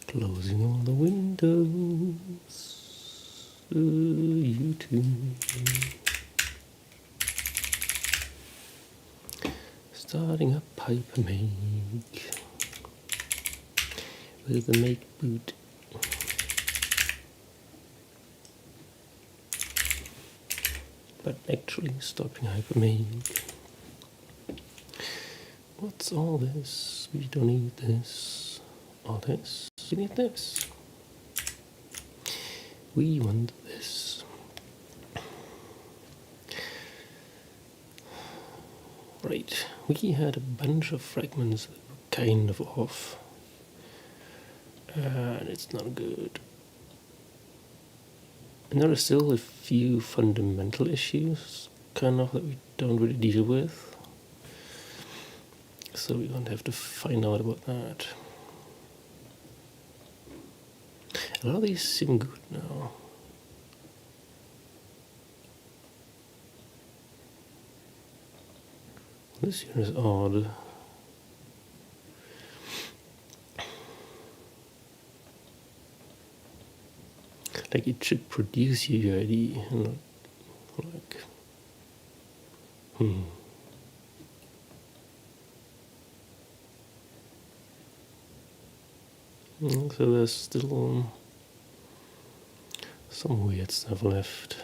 Closing all the windows. You too. Starting a pipe make with a make boot. But actually stopping hypermake. What's all this? We don't need this. All this. We need this. We want this. Right. We had a bunch of fragments that were kind of off. And it's not good. And there are still a few fundamental issues, kind of, that we don't really deal with. So we're going to have to find out about that. A lot of these seem good now. This here is odd. Like it should produce UID and not like So there's still some weird stuff left.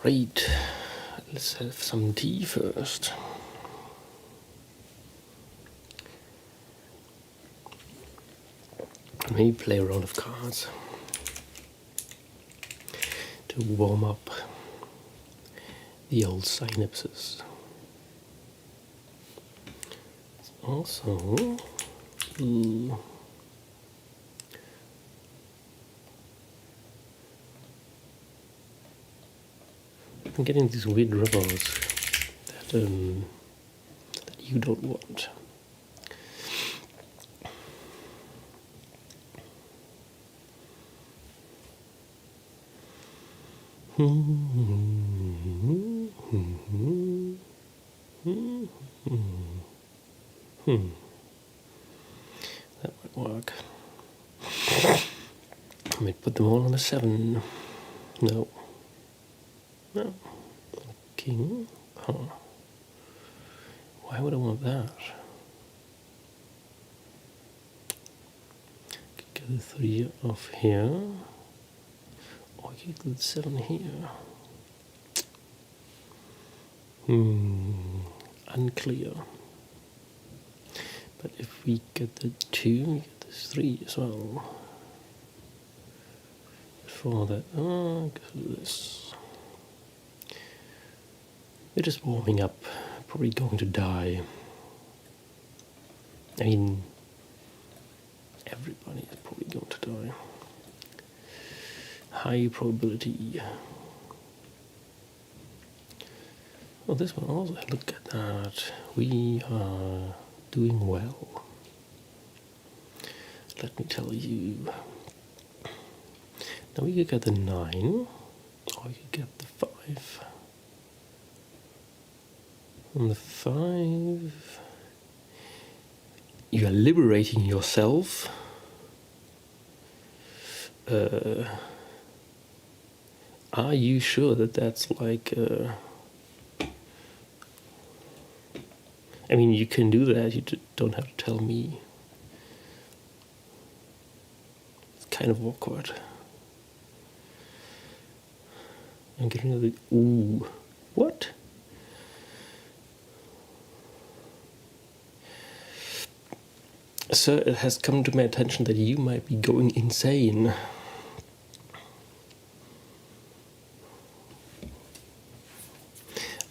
Right, let's have some tea first. Maybe play a round of cards to warm up the old synapses. Also, I'm getting these weird ripples that you don't want. That might work. I might put them all on a 7. No. No. King? Huh. Why would I want that? Could get the 3 off here. Or I could get the 7 here. Unclear. But if we get the 2, we get this 3 as well. For that, go this. We're just warming up, probably going to die. I mean, everybody is probably going to die. High probability. Well, this one also, look at that. We are doing well. Let me tell you. Now we could get the 9, or we could get the 5. On the 5, you are liberating yourself. Are you sure that that's like... I mean, you can do that, you don't have to tell me. It's kind of awkward. I'm getting the... Ooh. What? So it has come to my attention that you might be going insane.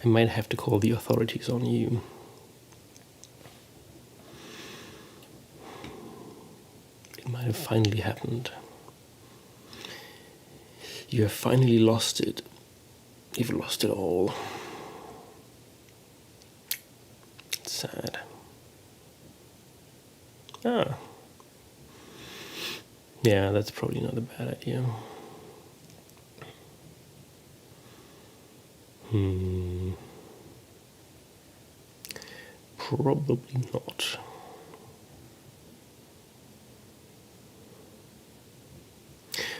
I might have to call the authorities on you. It might have finally happened. You have finally lost it. You've lost it all. It's sad. Ah. Yeah, that's probably not a bad idea. Probably not.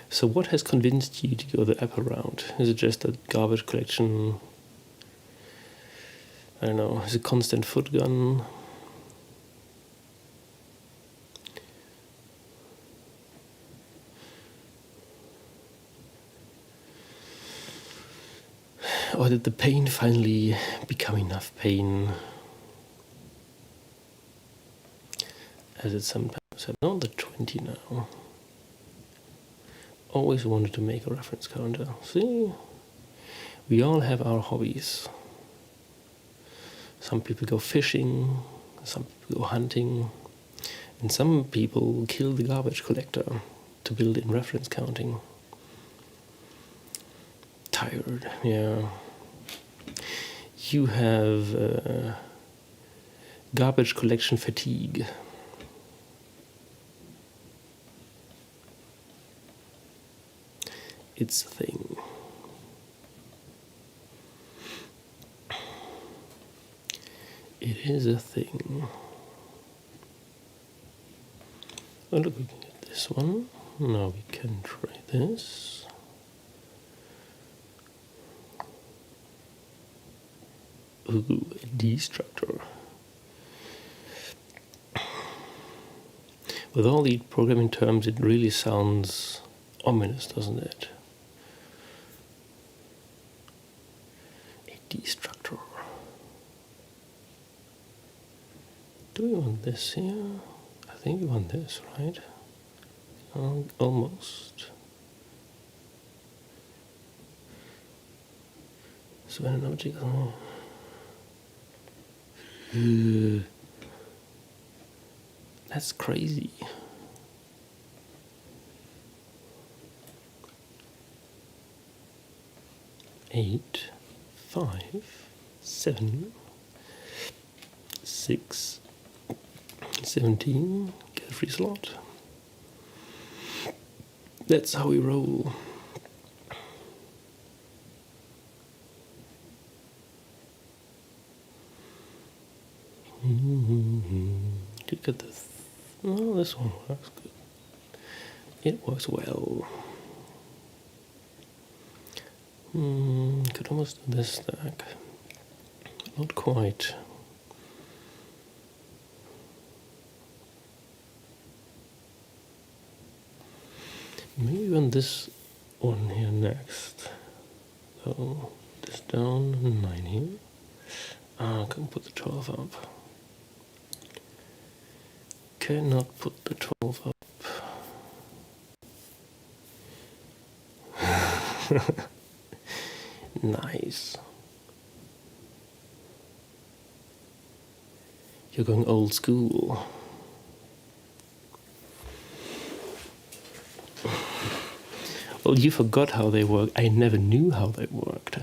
So what has convinced you to go the upper route? Is it just that garbage collection? I don't know. Is it constant foot gun? Or did the pain finally become enough pain? As it sometimes happens. I'm on the 20 now. Always wanted to make a reference counter. See? We all have our hobbies. Some people go fishing, some people go hunting, and some people kill the garbage collector to build in reference counting. Tired, yeah. You have garbage collection fatigue. It's a thing. It is a thing. Oh look, we can get this one. Now we can try this. Ooh, a destructor. With all the programming terms, it really sounds ominous, doesn't it? A destructor. Do we want this here? I think we want this, right? Almost. So when an object... that's crazy. Eight, 5, 7, 6, 17. Get a free slot. That's how we roll. Could get this. No, this one works good. It works well. Could almost do this stack. Not quite. Maybe on this one here next. So this down, 9 here. I can put the 12 up. Cannot put the 12 up. Nice. You're going old school. Well, you forgot how they work. I never knew how they worked.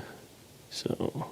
So...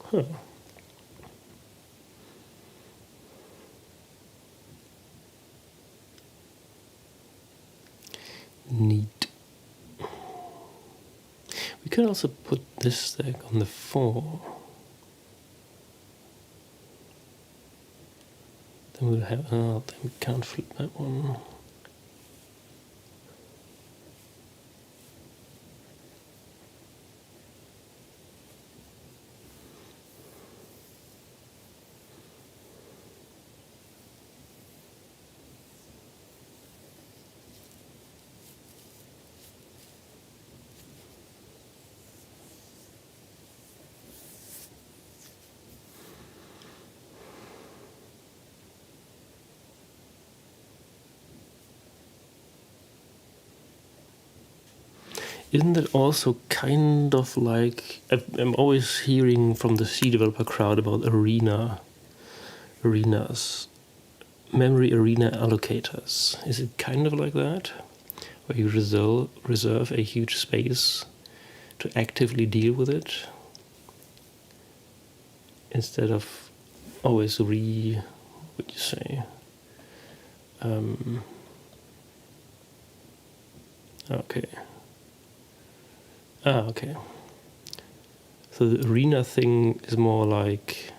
Huh. Neat. We could also put this stack on the 4. Then we'll have... then we can't flip that one. isn't that also kind of like, I'm always hearing from the C developer crowd about arenas, memory arena allocators. Is it kind of like that? Where you reserve a huge space to actively deal with it instead of always what do you say? Okay. Okay. So the arena thing is more like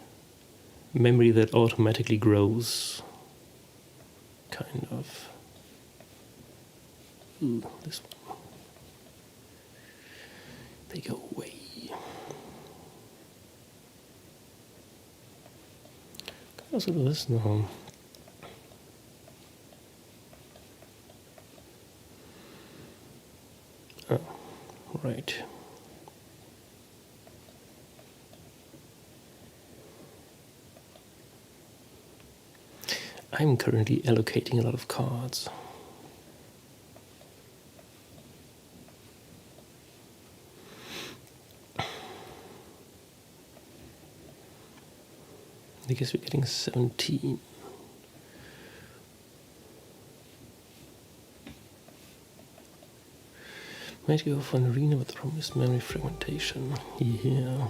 memory that automatically grows, kind of. Ooh, this one. They go away. Can I also do this now? Oh, right. I'm currently allocating a lot of cards. I guess we're getting 17. Might go for an arena with promised memory fragmentation. Yeah.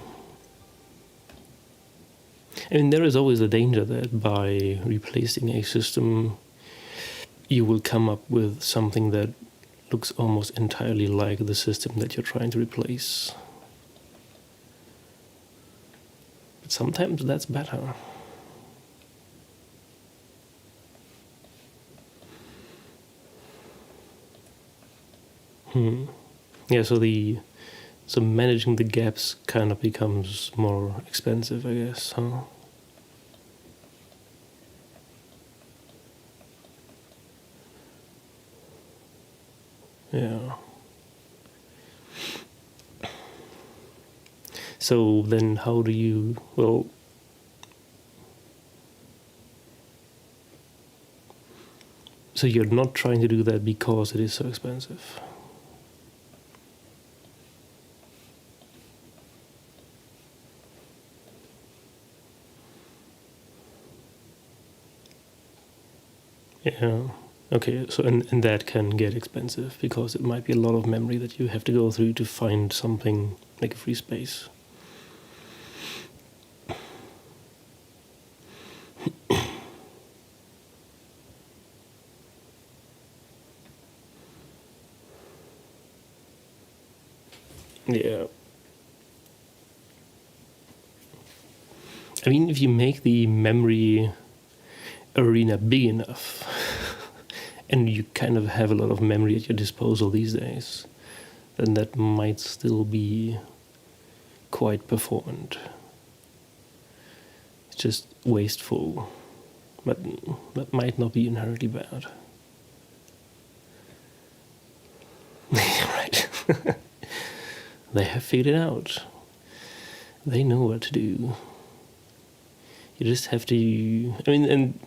I mean, there is always a danger that by replacing a system, you will come up with something that looks almost entirely like the system that you're trying to replace. But sometimes that's better. Yeah, so managing the gaps kind of becomes more expensive, I guess, huh? Yeah. So then how do you, well, so you're not trying to do that because it is so expensive? Yeah. Okay, so and that can get expensive because it might be a lot of memory that you have to go through to find something like a free space. Yeah. I mean, if you make the memory arena big enough, and you kind of have a lot of memory at your disposal these days, then that might still be quite performant. It's just wasteful, but that might not be inherently bad. Right. They have figured it out. They know what to do. You just have to, I mean, and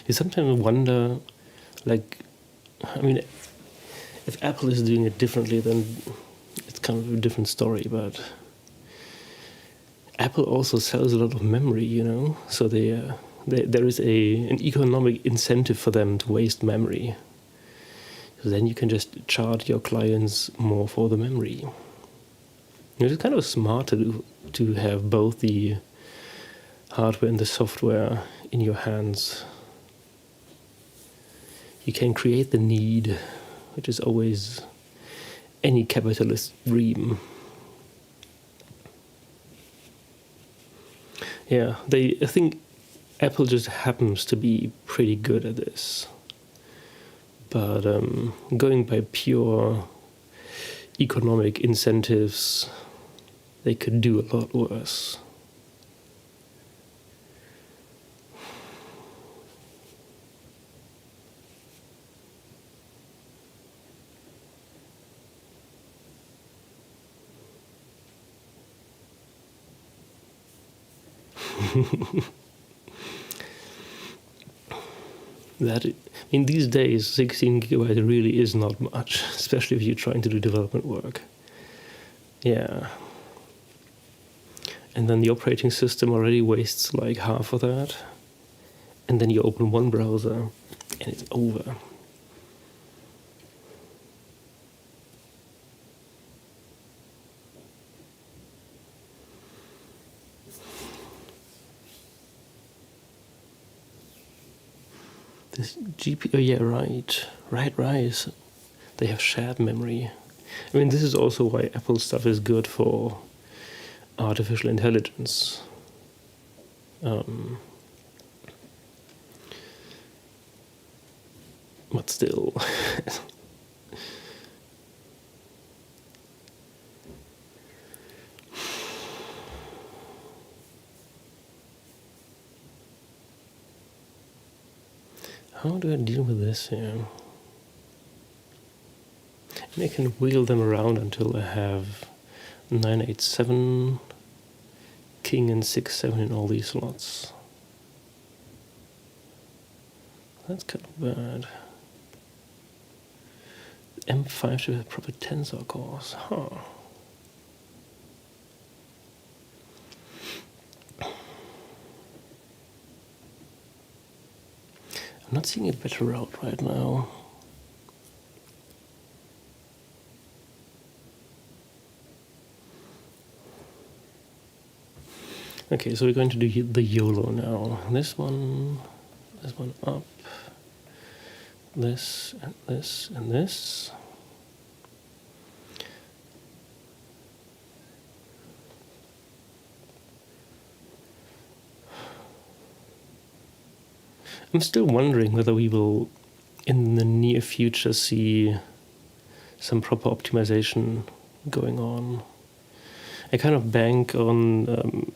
you sometimes wonder, like, I mean, if Apple is doing it differently, then it's kind of a different story, but Apple also sells a lot of memory, you know, so there is an economic incentive for them to waste memory. So then you can just charge your clients more for the memory. It's kind of smart to have both the hardware and the software in your hands. You can create the need, which is always any capitalist dream. Yeah, I think Apple just happens to be pretty good at this. But going by pure economic incentives, they could do a lot worse. In these days, 16 gigabyte really is not much, especially if you're trying to do development work. Yeah. And then the operating system already wastes like half of that. And then you open one browser and it's over. This GPU, oh yeah, right. They have shared memory. I mean, this is also why Apple stuff is good for artificial intelligence. But still. How do I deal with this here? And I can wheel them around until I have 987, king and 6-7 in all these slots. That's kind of bad. M5 should have proper tensor cores. Huh. I'm not seeing a better route right now. Okay, so we're going to do the YOLO now. This one up, this, and this, and this. I'm still wondering whether we will, in the near future, see some proper optimization going on. I kind of bank on,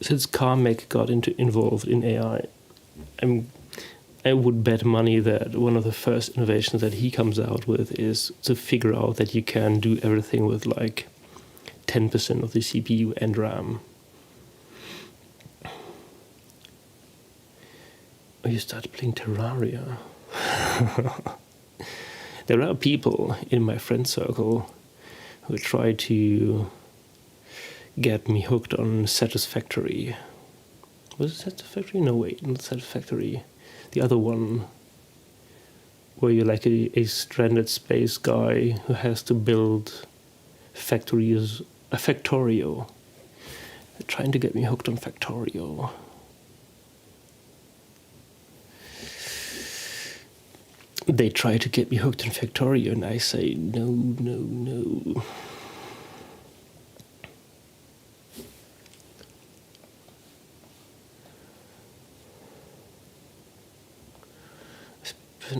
since Carmack got involved in AI, I would bet money that one of the first innovations that he comes out with is to figure out that you can do everything with like 10% of the CPU and RAM. Or you start playing Terraria. There are people in my friend circle who try to get me hooked on Satisfactory. Was it Satisfactory? No, wait, not Satisfactory. The other one, where you're like a stranded space guy who has to build factories, a Factorio. They're trying to get me hooked on Factorio. They try to get me hooked on Factorio, and I say, no.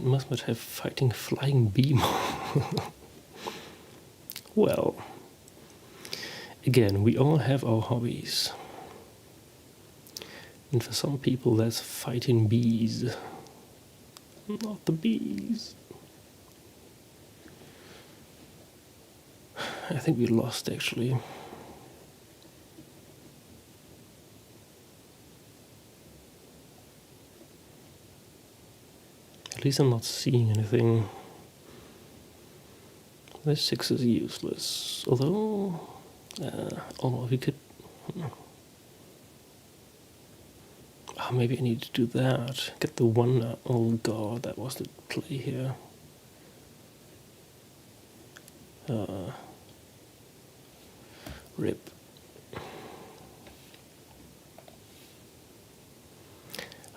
Must have fighting flying beam. Well, again, we all have our hobbies. And for some people, that's fighting bees. Not the bees. I think we lost, actually. At least I'm not seeing anything. This 6 is useless. Although, we could... maybe I need to do that. Get the one... Oh god, that was the play here. Rip.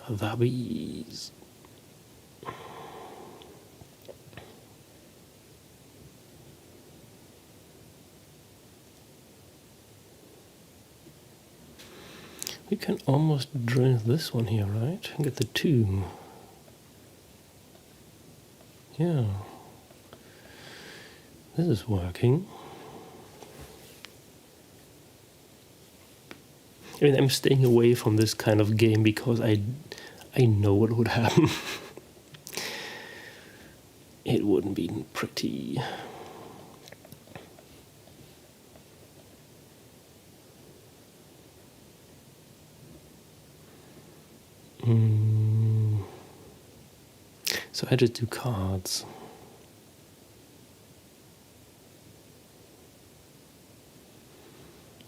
The bees. We can almost drill this one here, right? And get the 2. Yeah. This is working. I mean, I'm staying away from this kind of game because I know what would happen. It wouldn't be pretty. So I just do cards.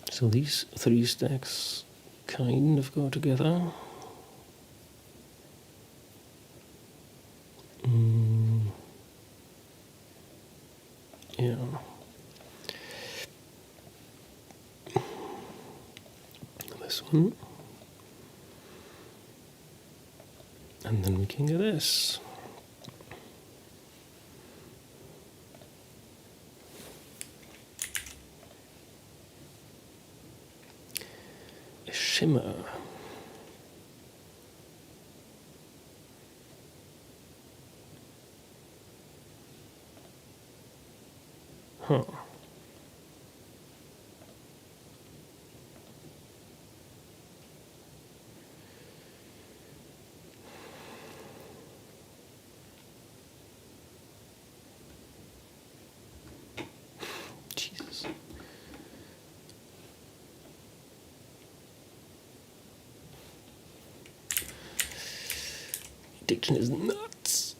So these three stacks kind of go together. Yeah. This one. And then we can get this. A shimmer. Huh. Jesus. Addiction is nuts.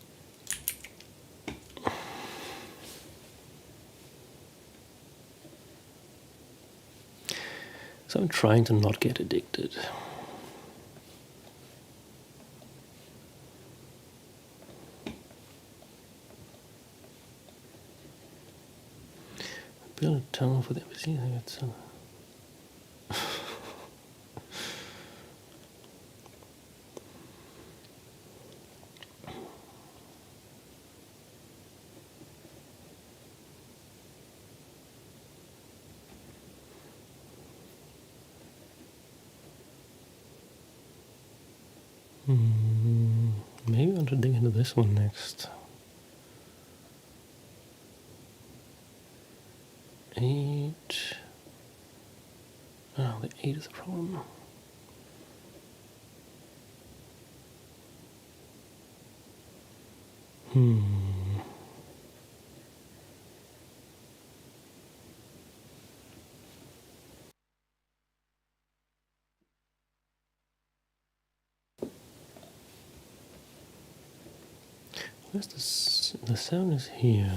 So I'm trying to not get addicted. Build a tunnel for the embassy. Maybe I want to dig into this one next. 8. Oh, the 8 is a problem. Where's this? The 7 is here.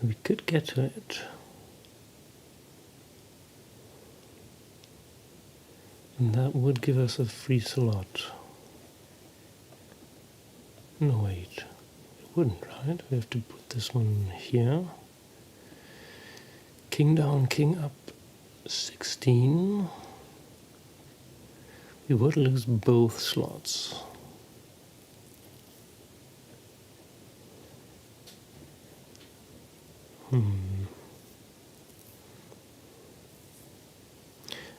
We could get to it. And that would give us a free slot. No, wait. It wouldn't, right? We have to put this one here. King down, king up, 16. We would lose both slots.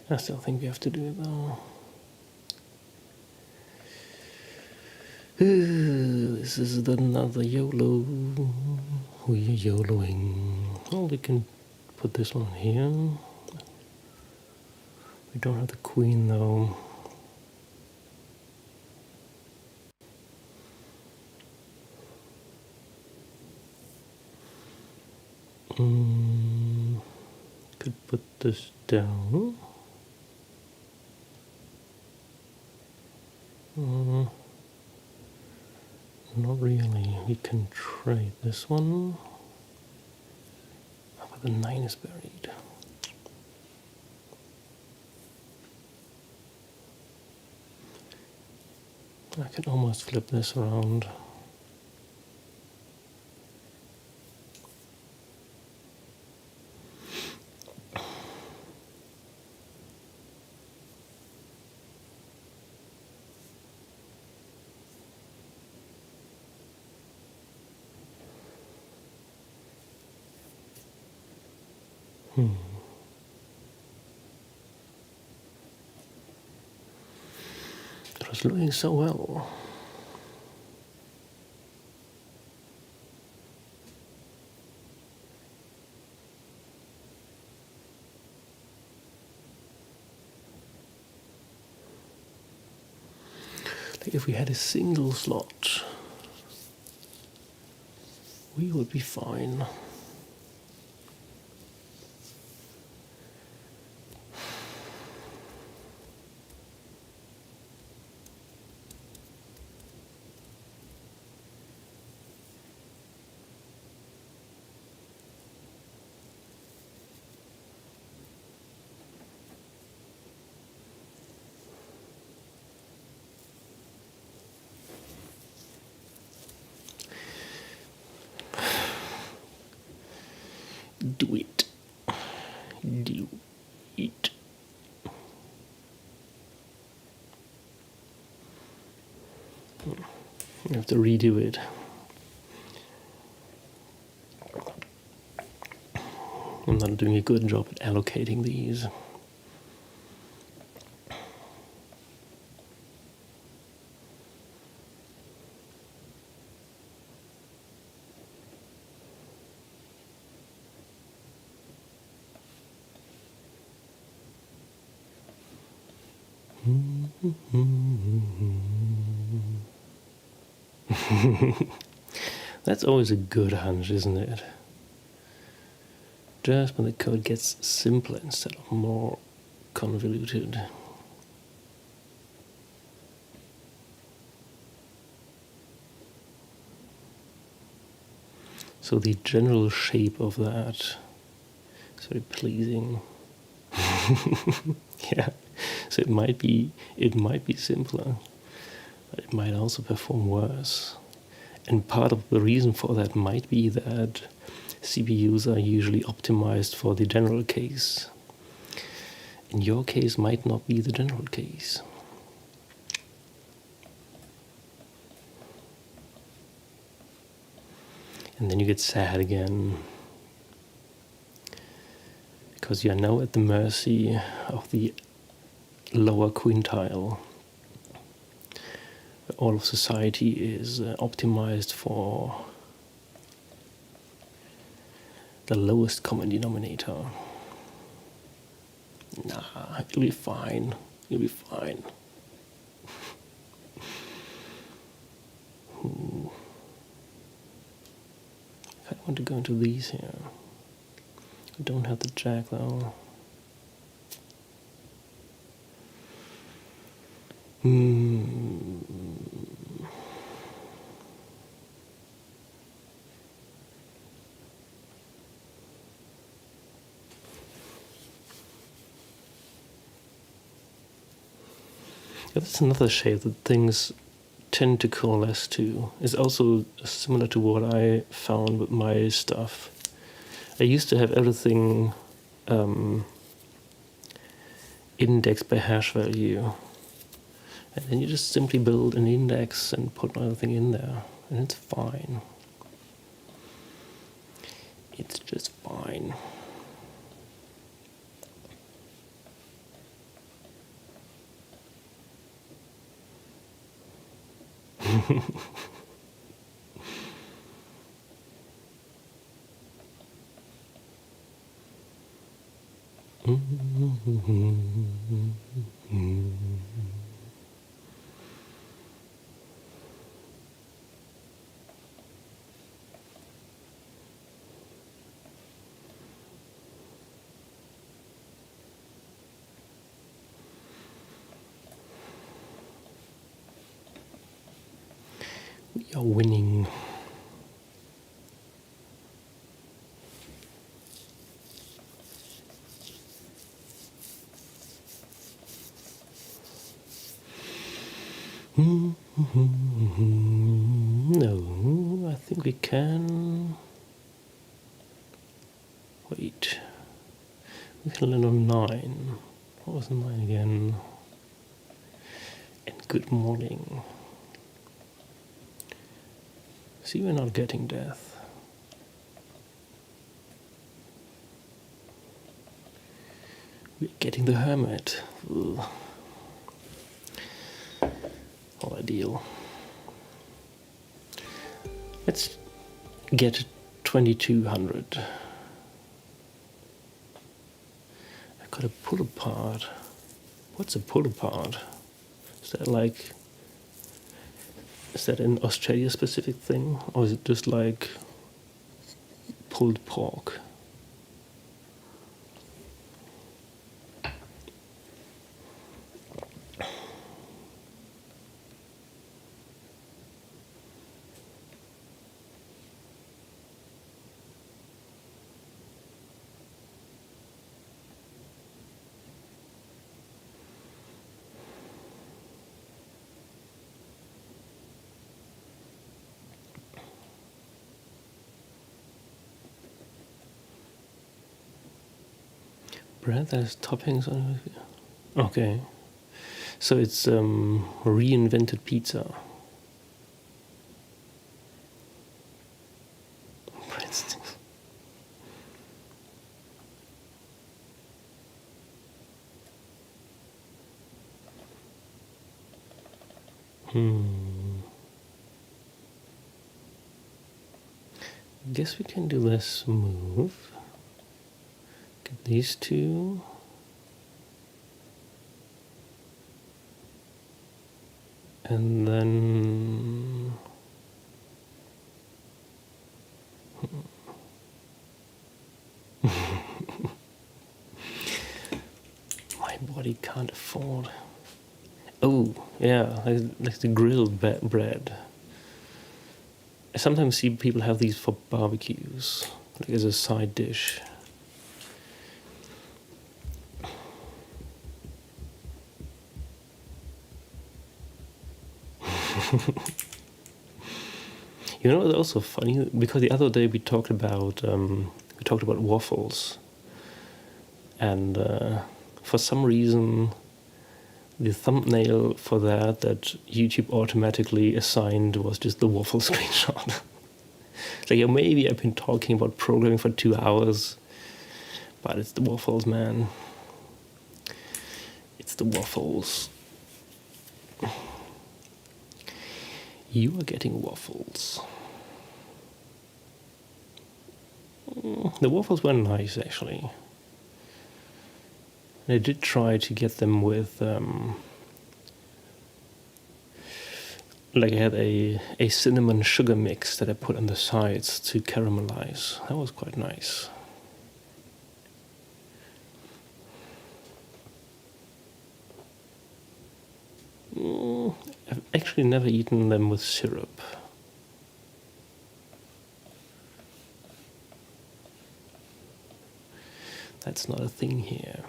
I still think we have to do it though. This is another YOLO. We are YOLOing. Well, we can put this one here. We don't have the queen though. Could put this down. Not really. We can trade this one. Oh, but the 9 is buried. I can almost flip this around. It was looking so well. Like if we had a single slot, we would be fine. Do it. Do it. I have to redo it. I'm not doing a good job at allocating these. That's always a good hunch, isn't it? Just when the code gets simpler instead of more convoluted. So the general shape of that is very pleasing. Yeah. So it might be simpler, but it might also perform worse. And part of the reason for that might be that CPUs are usually optimized for the general case. In your case, might not be the general case. And then you get sad again, because you are now at the mercy of the lower quintile. All of society is optimized for the lowest common denominator. Nah, it'll be fine. You'll be fine. I want to go into these here. I don't have the jack though. That's another shape that things tend to coalesce to. It's also similar to what I found with my stuff. I used to have everything indexed by hash value. And then you just simply build an index and put everything in there. And it's fine. It's just fine. We are winning. No, I think we can. Wait. We can land on 9. What was the 9 again? And good morning. See, we're not getting death. We're getting the hermit. Ugh. Not ideal. Let's get 2200. I've got a pull apart. What's a pull apart? Is that an Australia specific thing? Or is it just like pulled pork? bread that has toppings on it. Okay. So it's reinvented pizza. Breadsticks. Guess we can do this move. Get these two. And then my body can't afford. Oh, yeah, like the grilled bread. I sometimes see people have these for barbecues, like as a side dish. You know, it's also funny because the other day we talked about waffles, and for some reason, the thumbnail for that YouTube automatically assigned was just the waffle screenshot. Like, yeah, maybe I've been talking about programming for 2 hours, but it's the waffles, man. It's the waffles. You are getting waffles. The waffles were nice, actually. I did try to get them with, like I had a cinnamon sugar mix that I put on the sides to caramelize. That was quite nice. I've actually never eaten them with syrup. That's not a thing here.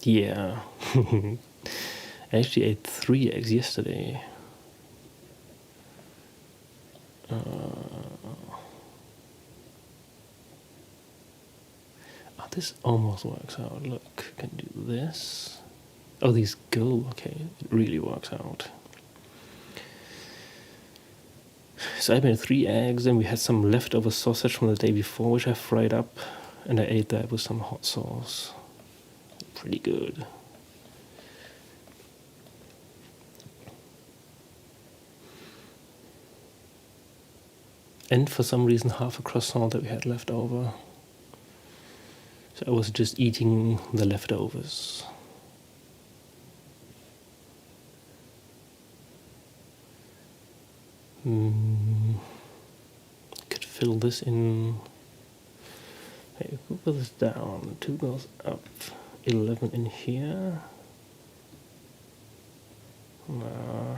Yeah. I actually ate 3 eggs yesterday. This almost works out. Look, I can do this. Oh, these go. Okay, it really works out. So I made 3 eggs, and we had some leftover sausage from the day before, which I fried up, and I ate that with some hot sauce. Pretty good. And for some reason, half a croissant that we had left over. So I was just eating the leftovers. Could fill this in. Hey, we'll put this down. 2 goes up. 11 in here. Nah.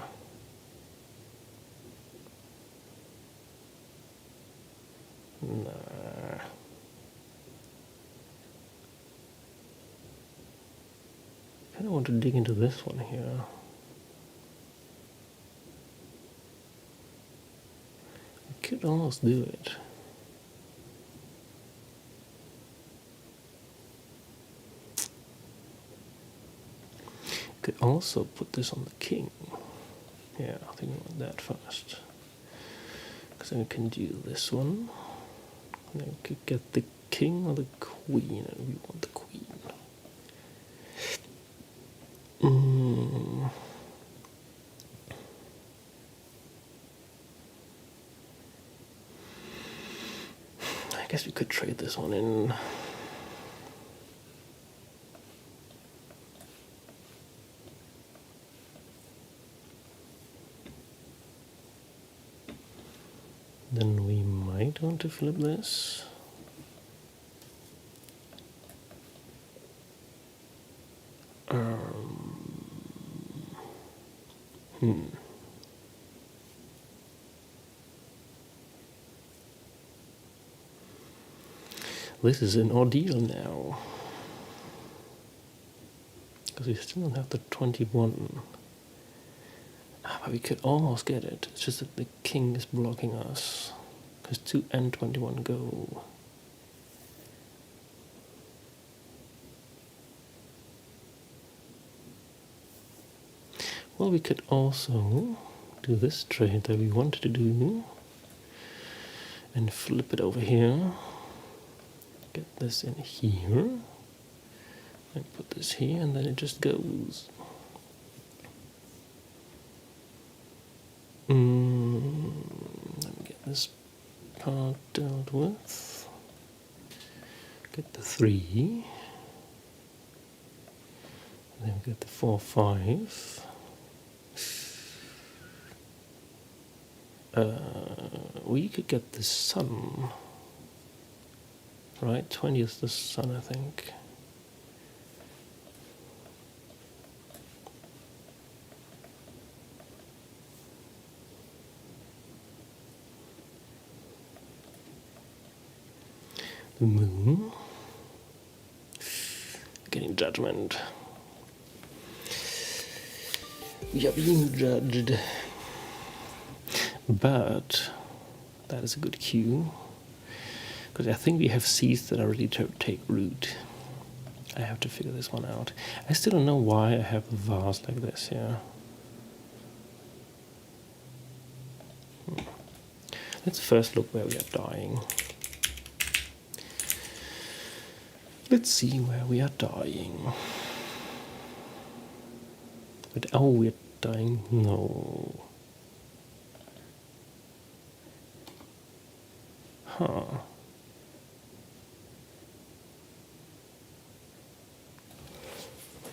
I kind of want to dig into this one here. I could almost do it. Could also put this on the king. Yeah, I think I want that first. Because then we can do this one. And then we could get the king or the queen, and we want the queen. I guess we could trade this one in. Then we might want to flip this. This is an ordeal now. because we still don't have the 21. But we could almost get it. It's just that the king is blocking us. Because 2 and 21 go. Well, we could also do this trade that we wanted to do. And flip it over here. Get this in here. And put this here, and then it just goes. Let me get this part dealt with. Get the 3. Then we get the 4, 5. We could get the sun. Right, 20 is the sun, I think. The moon. Getting judgment. We are being judged. But that is a good cue. Because I think we have seeds that are ready to take root. I have to figure this one out. I still don't know why I have a vase like this here. Let's first look where we are dying. Let's see where we are dying. But oh, we're dying. No. Huh.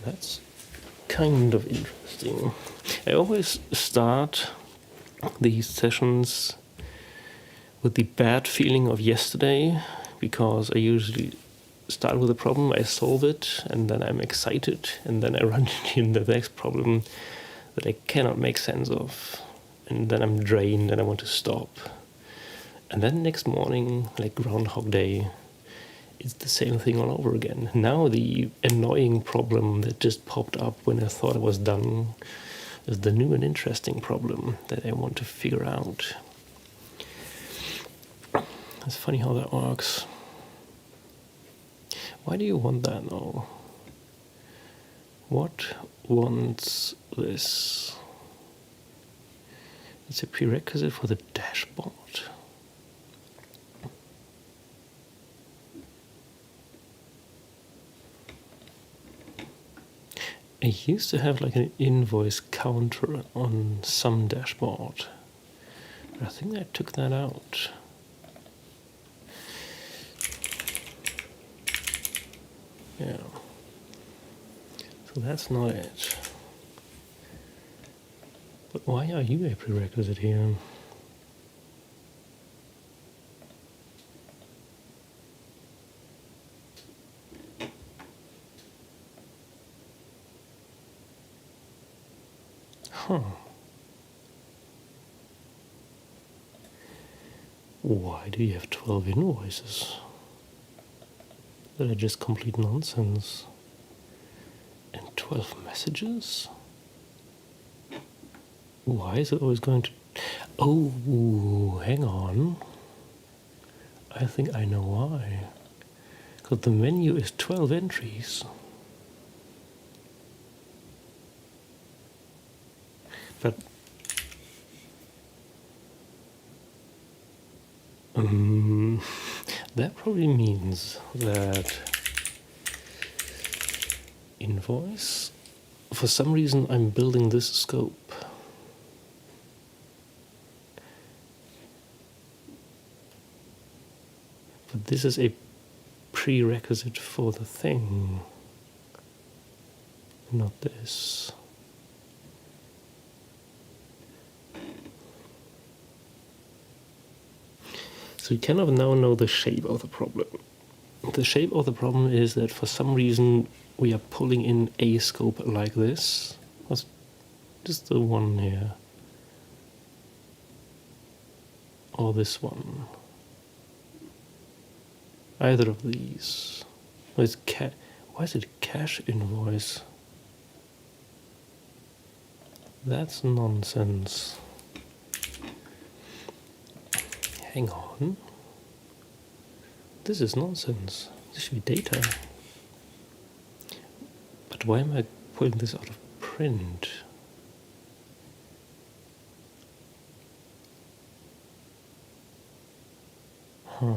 That's kind of interesting. I always start these sessions with the bad feeling of yesterday, because I usually start with a problem, I solve it, and then I'm excited, and then I run into the next problem that I cannot make sense of, and then I'm drained and I want to stop. And then next morning, like Groundhog Day, it's the same thing all over again. Now the annoying problem that just popped up when I thought I was done is the new and interesting problem that I want to figure out. It's funny how that works. Why do you want that now? What wants this? It's a prerequisite for the dashboard. I used to have like an invoice counter on some dashboard, but I think I took that out. Yeah. So that's not it. But why are you a prerequisite here? Huh. Why do you have 12 invoices? That are just complete nonsense. And 12 messages? Why is it always going to... Oh, hang on. I think I know why. Because the menu is 12 entries. But... that probably means that invoice, for some reason I'm building this scope. But this is a prerequisite for the thing, not this. So you kind of now know the shape of the problem. The shape of the problem is that for some reason we are pulling in a scope like this. What's just the one here? Or this one? Either of these. Why is it cash invoice? That's nonsense. Hang on. This is nonsense. This should be data. But why am I pulling this out of print? Huh.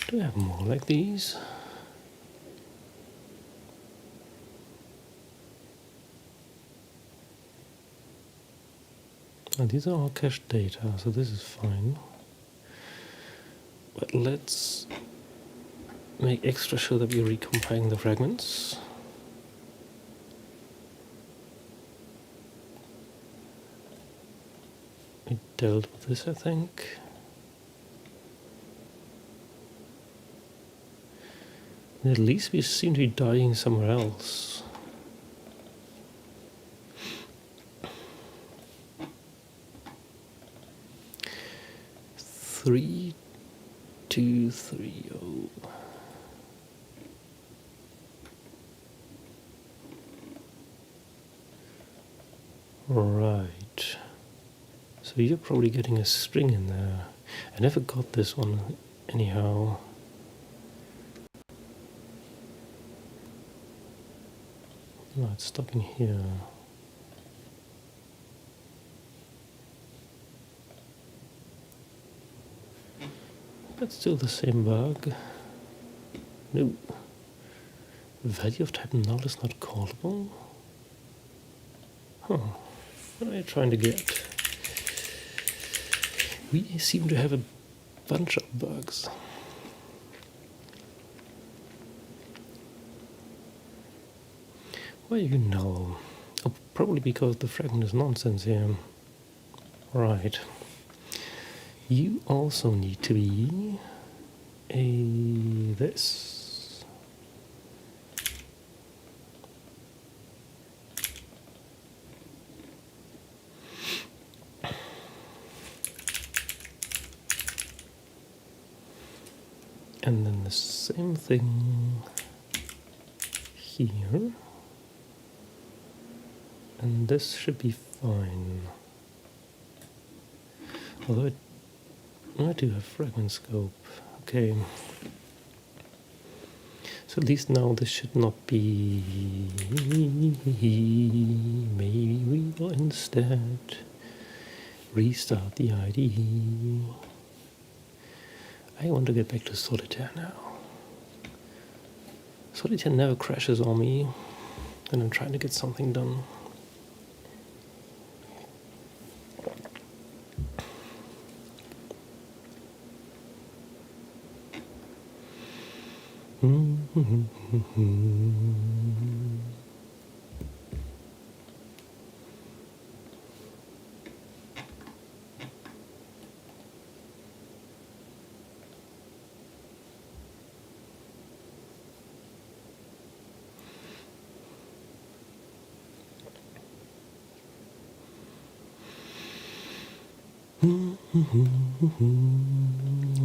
Do I have more like these? Oh, these are all cached data, so this is fine. But let's make extra sure that we're recompiling the fragments. We dealt with this, I think. At least we seem to be dying somewhere else. Three, 2, 3, 0. Right. So you're probably getting a string in there. I never got this one anyhow. No, it's stopping here. That's still the same bug. No. Value of type null is not callable? Huh. What are you trying to get? We seem to have a bunch of bugs. Why you null? Oh, probably because the fragment is nonsense here. Right. You also need to be a this. And then the same thing here. And this should be fine. Although I do have fragment scope. Okay. So at least now this should not be. Maybe we will instead restart the IDE. I want to get back to Solitaire now. Solitaire never crashes on me, and I'm trying to get something done.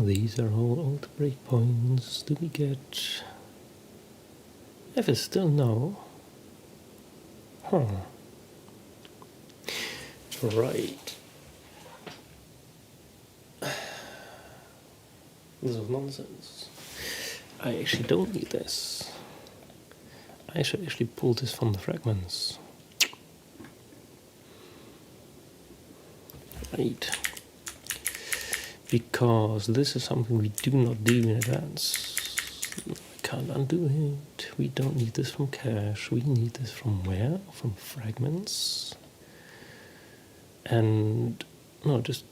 These are all old breakpoints. Do we get F is still no? Huh. Right. This is nonsense. I actually don't need this. I should actually pull this from the fragments. Right. Because this is something we do not do in advance. I can't undo it. We don't need this from cache. We need this from where? From fragments. And no, just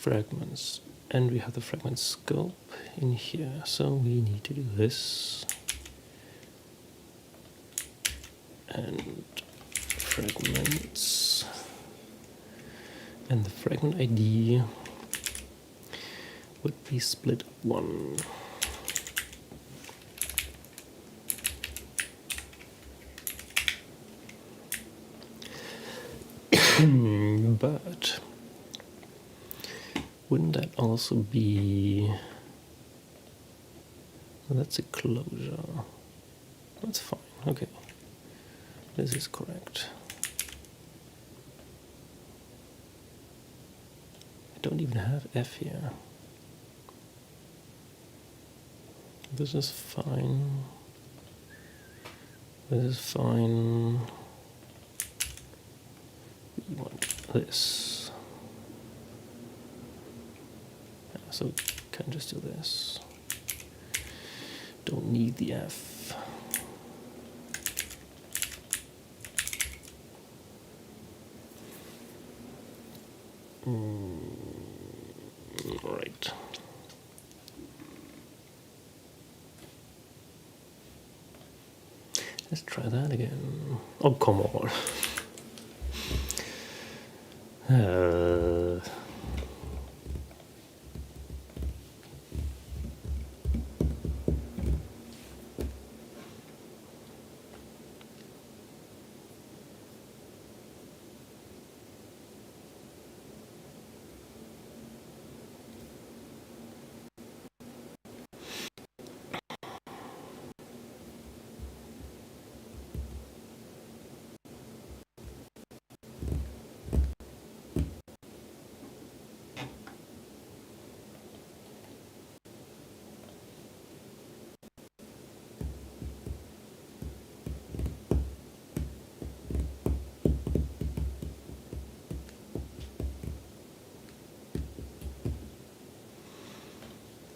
fragments. And we have the fragment scope in here. So we need to do this. And fragments. And the fragment ID would be split 1. But wouldn't that also be... Well, that's a closure. That's fine, okay. This is correct. don't even have F here. This is fine. This is fine. We want this. So we can just do this. Don't need the F. Right. Let's try that again. Oh, come on.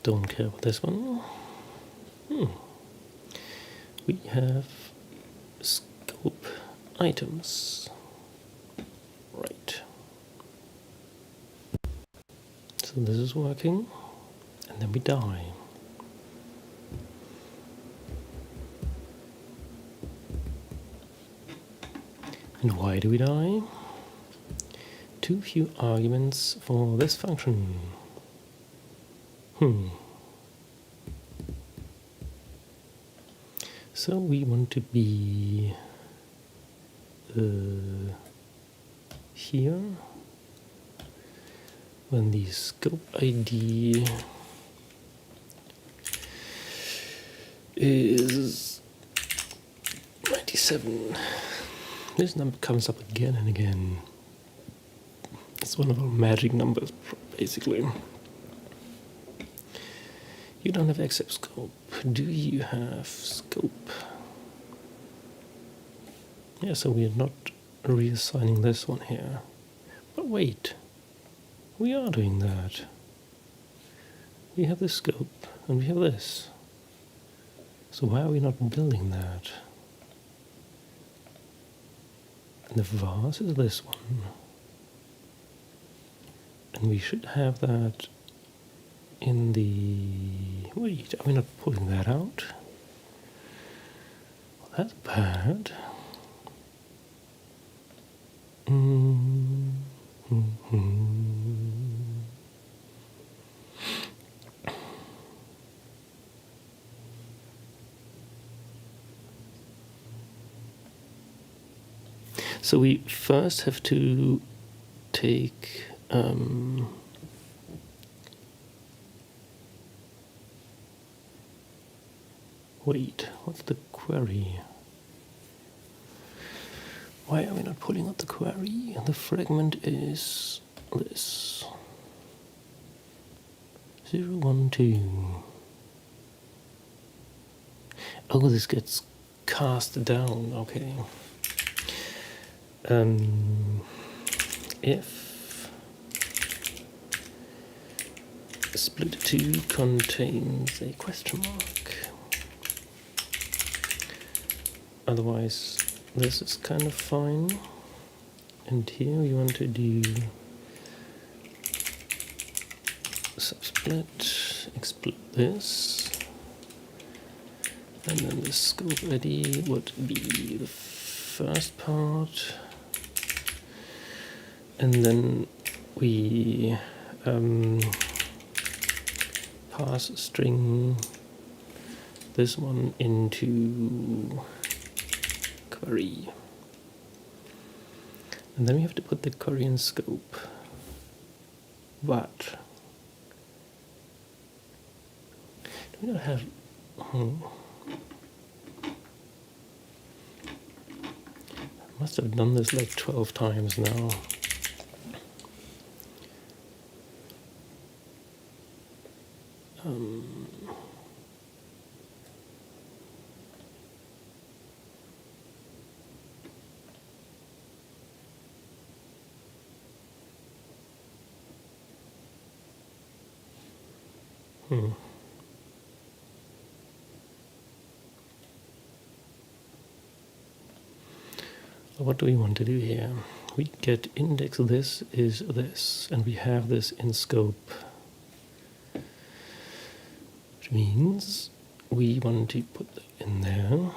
Don't care about this one. We have scope items. Right. So this is working, and then we die. And why do we die? Too few arguments for this function. So we want to be here when the scope ID is 97. This number comes up again and again. It's one of our magic numbers, basically. You don't have accept scope. Do you have scope? Yeah, so we are not reassigning this one here. But wait, we are doing that. We have the scope and we have this. So why are we not building that? And the vase is this one. And we should have that in the... Wait, are we not pulling that out? Well, that's bad. So we first have to take wait, what's the query? Why are we not pulling out the query? The fragment is this 0, 1, 2. Oh, this gets cast down. Okay. If split 2 contains a question mark, otherwise this is kind of fine. And here we want to do subsplit, exploit this, and then the scope ID would be the first part, and then we pass a string this one into query, and then we have to put the query in scope. But do we not have I must have done this like 12 times now. What do we want to do here? We get index this is this, and we have this in scope, which means we want to put that in there.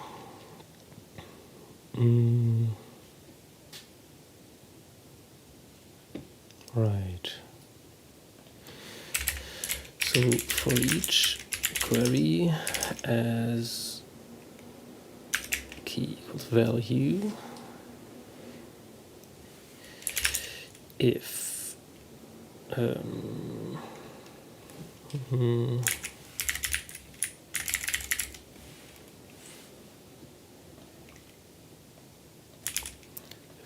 Right. So for each query as key equals value, if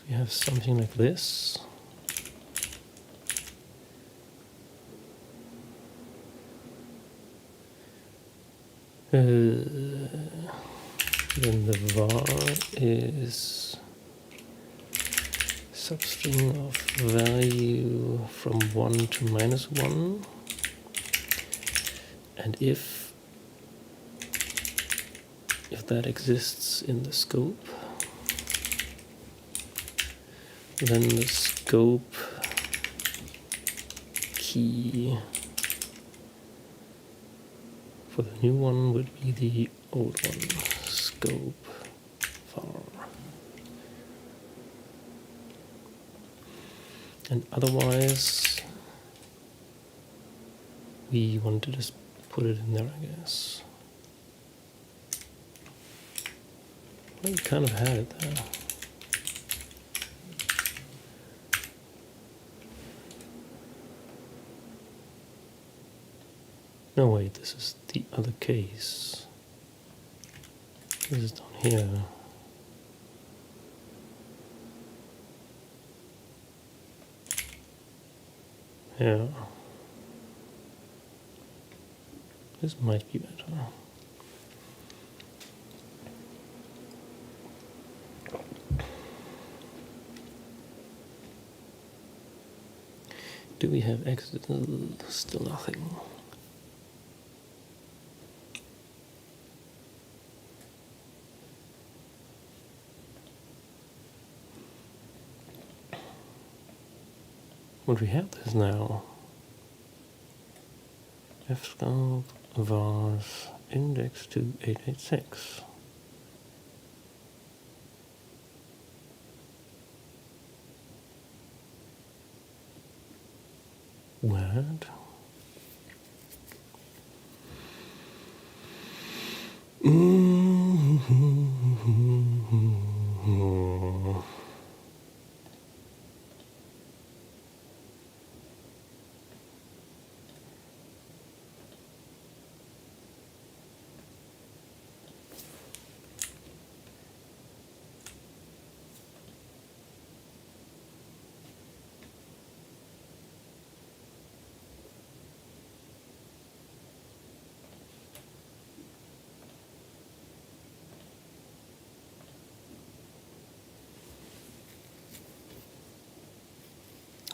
we have something like this, then the var is substring of value from 1 to -1, and if that exists in the scope, then the scope key for the new one would be the old one, scope var. And otherwise, we want to just put it in there, I guess. Well, we kind of had it there. No, wait, this is the other case. This is down here. Yeah. This might be better. Do we have exit? Still nothing. What we have this now? Fscope vars index to 886. Word.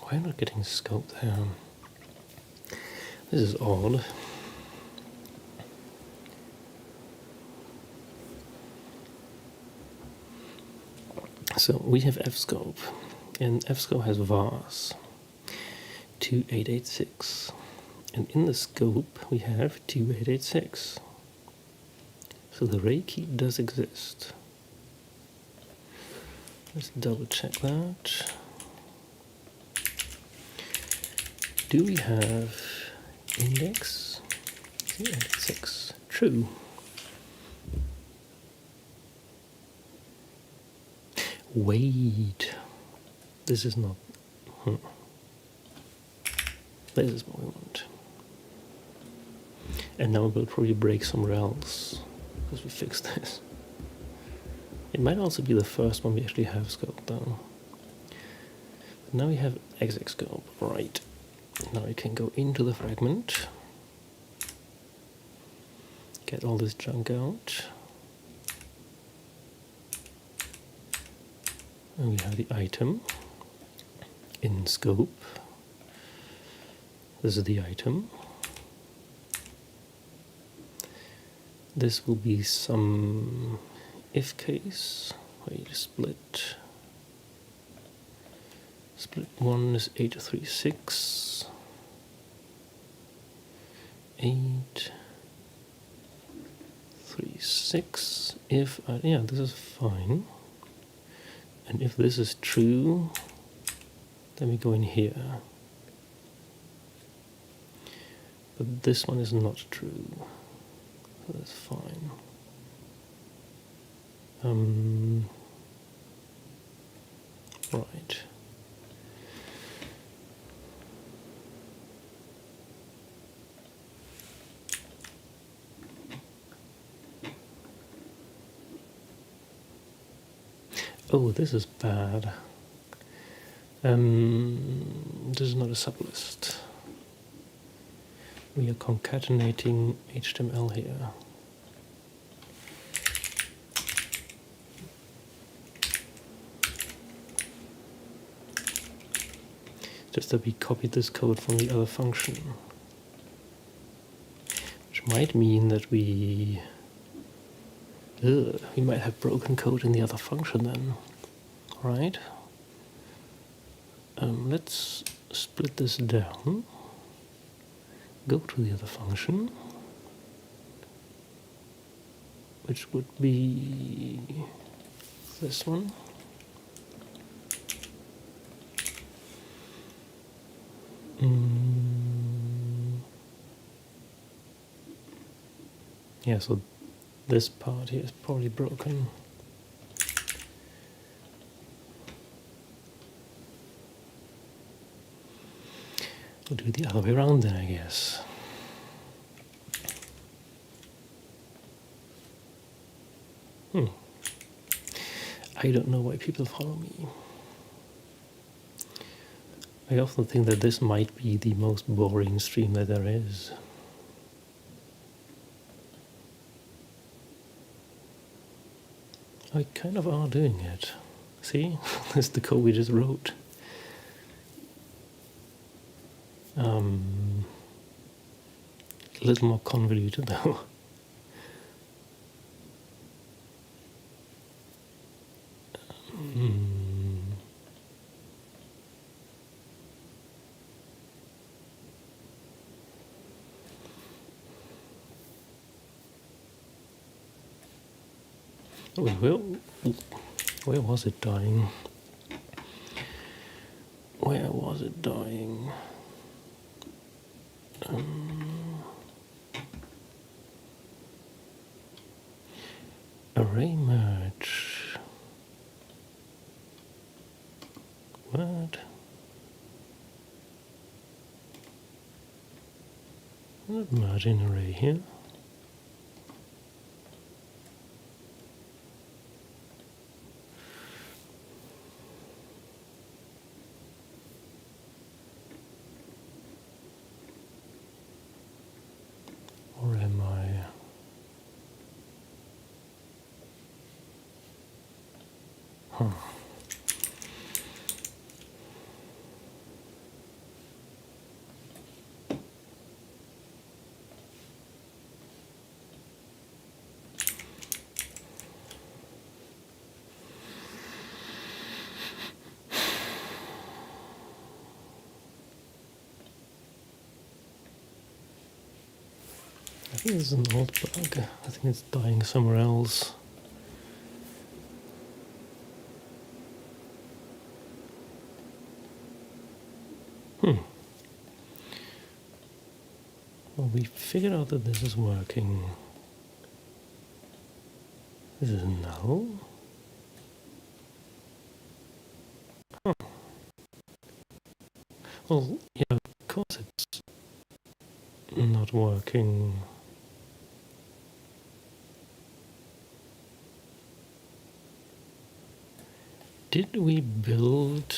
Why am I not getting scope there? This is odd. So we have fscope, and fscope has vars to 886, and in the scope we have 2886. So the array key does exist. Let's double check that. Do we have index 886? True. Wait, this is not. This is what we want. And now we'll probably break somewhere else because we fixed this. It might also be the first one we actually have scope though. Now we have exec scope, right? Now we can go into the fragment, get all this junk out, and we have the item in scope. This is the item. this will be some if case where you split 1 is 836, 836. If yeah, this is fine, and if this is true, then we go in here. But this one is not true, so that's fine. Right. Oh, this is bad. This is not a sublist. We are concatenating HTML here. Just that we copied this code from the other function, which might mean that we might have broken code in the other function then, right? Let's split this down, go to the other function, which would be this one. Yeah, so this part here is probably broken. We'll do it the other way around then, I guess. I don't know why people follow me. I often think that this might be the most boring stream that there is. I kind of are doing it. See? That's the code we just wrote. A little more convoluted though. Where was it dying? Where was it dying? Array merge. What? Not merge in array here. Or am I? Huh. I think this is an old bug. I think it's dying somewhere else. Well, we figured out that this is working. This is null. Huh. Well, yeah, of course it's not working. Did we build...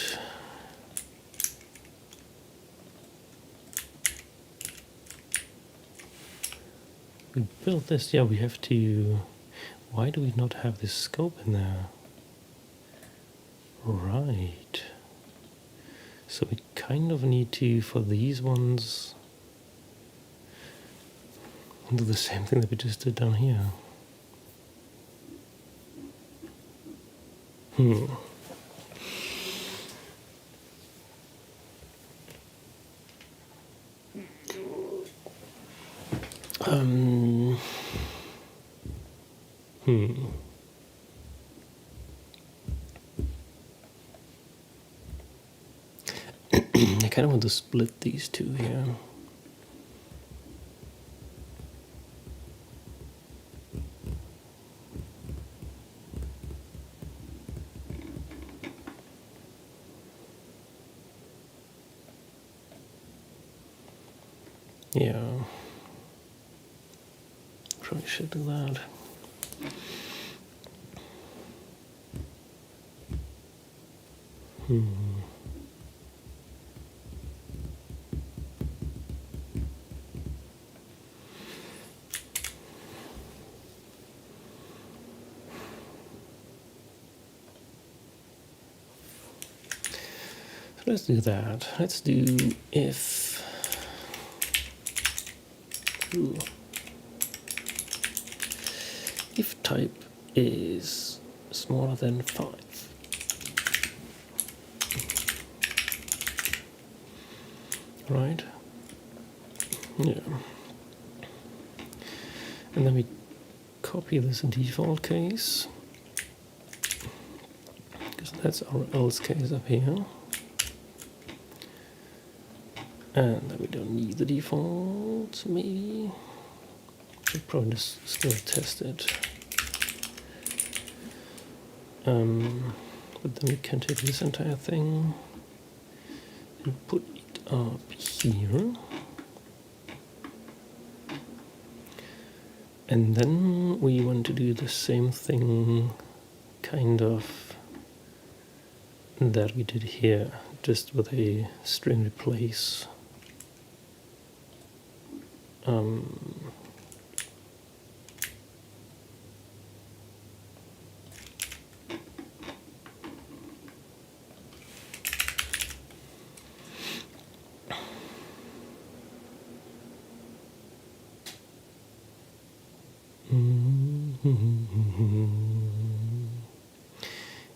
We built this, yeah, we have to... Why do we not have this scope in there? Right. So we kind of need to, for these ones... do the same thing that we just did down here. I kind of want to split these two here. Yeah, probably should do that. So let's do that. Let's do if type is smaller than 5. Right? Yeah. And then we copy this default case, because that's our else case up here. And then we don't need the default, maybe. Should probably just still test it. But then we can take this entire thing and put it up here. And then we want to do the same thing, kind of, that we did here, just with a string replace.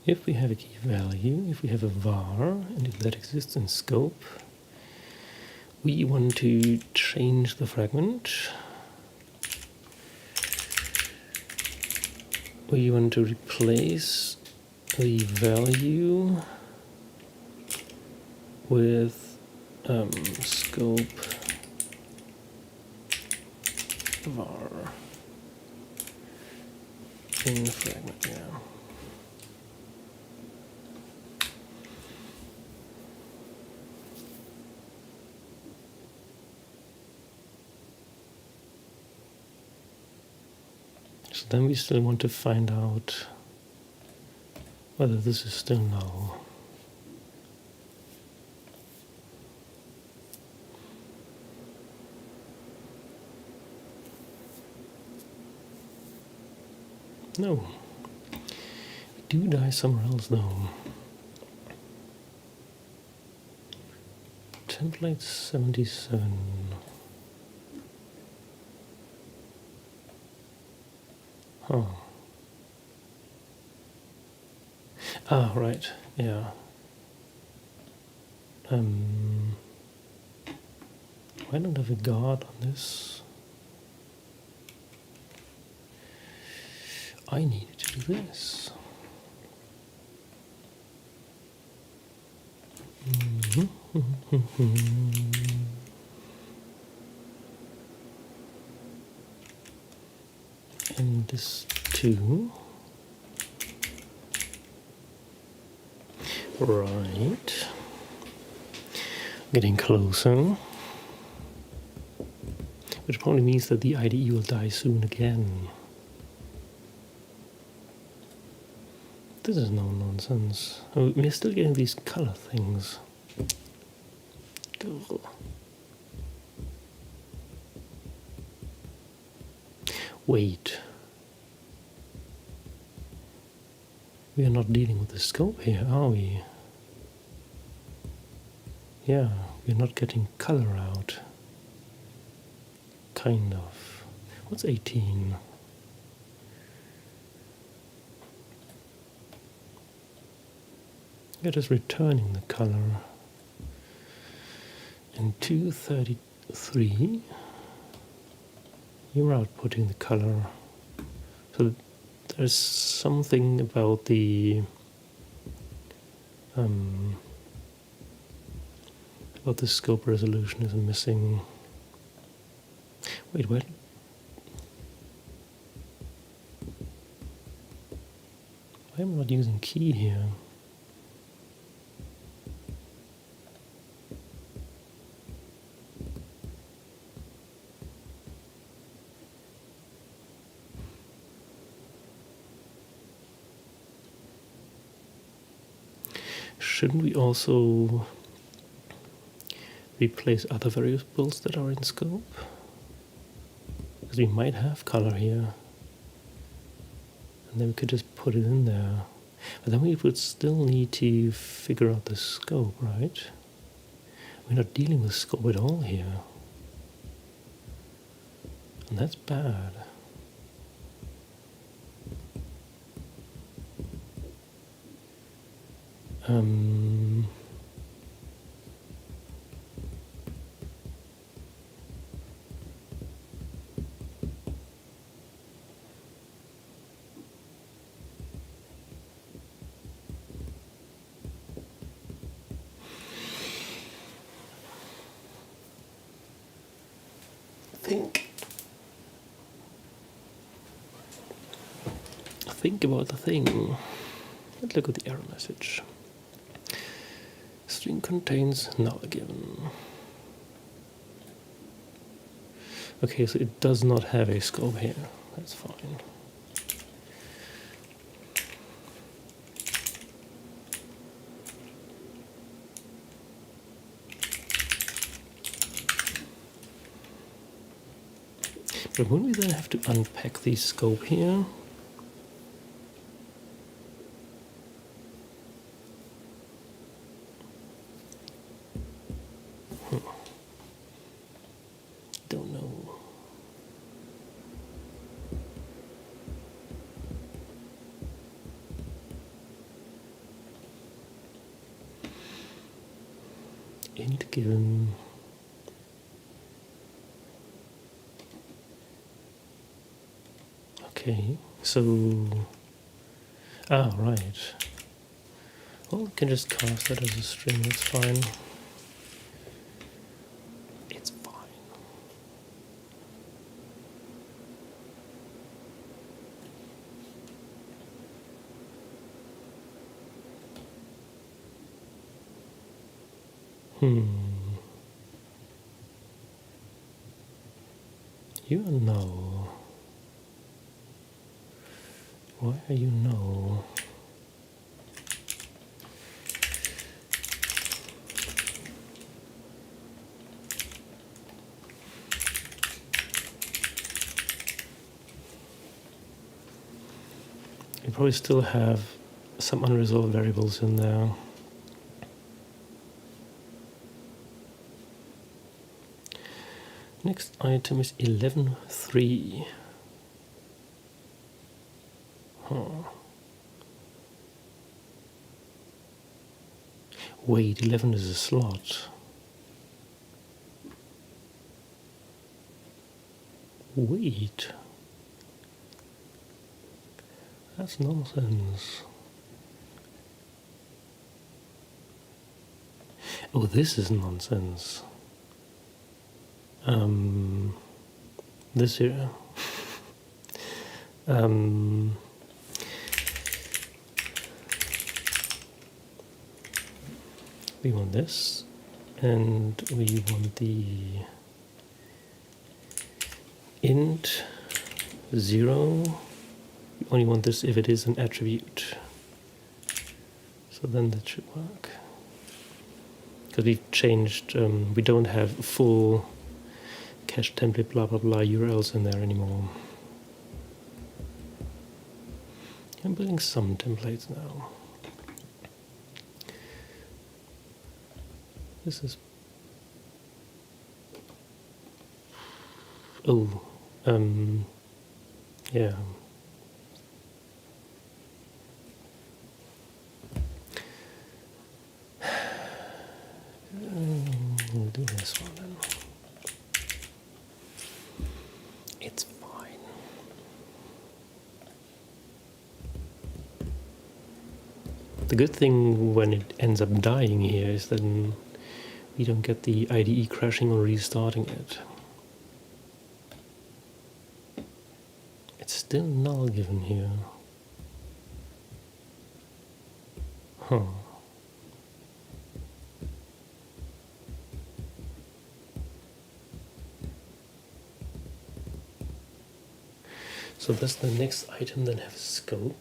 If we have a key value, if we have a var, and if that exists in scope, we want to change the fragment. We want to replace the value with scope var in fragment, yeah. So then we still want to find out whether this is still null. No. We do die somewhere else though. Template 77. Huh. Ah, right, yeah. Why don't I have a guard on this? I needed to do this. And this too. Right. Getting closer. Which probably means that the IDE will die soon again. This is no nonsense. Oh, we're still getting these color things. Ugh. Wait. We are not dealing with the scope here, are we? Yeah, we're not getting color out. Kind of. What's 18? It is returning the color. And 233, you're outputting the color. So there's something about the scope resolution is missing. Wait, what? Why am I not using key here? Shouldn't we also replace other variables that are in scope? Because we might have color here. And then we could just put it in there. But then we would still need to figure out the scope, right? We're not dealing with scope at all here. And that's bad. Think about the thing. Let's look at the error message. String contains null given. Okay, so it does not have a scope here. That's fine. But wouldn't we then have to unpack the scope here? Don't know. Int given. Okay, so right. Well, we can just cast that as a string. That's fine. It's fine. You are null. Why are you null? You probably still have some unresolved variables in there. Next item is 11.3. Wait, 11 is a slot. Wait. That's nonsense. Oh, this is nonsense. This here. We want this, and we want the int 0. We only want this if it is an attribute. So then that should work. Because we've changed, we don't have full cache template blah blah blah URLs in there anymore. I'm building some templates now. This is... Oh, Yeah. We'll do this one then. It's fine. The good thing when it ends up dying here is then we don't get the IDE crashing or restarting it. It's still null given here. Huh. So does the next item then have a scope?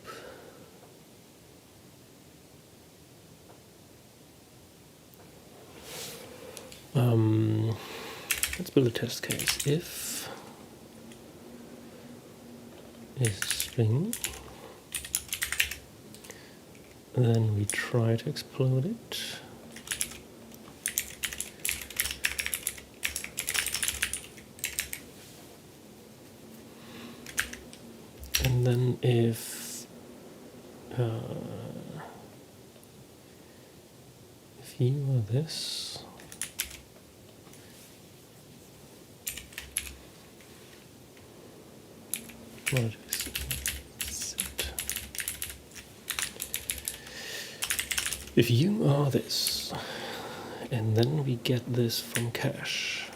Let's build a test case. If is string, then we try to explode it. And then if you are this, what is it? If you are this, and then we get this from cache.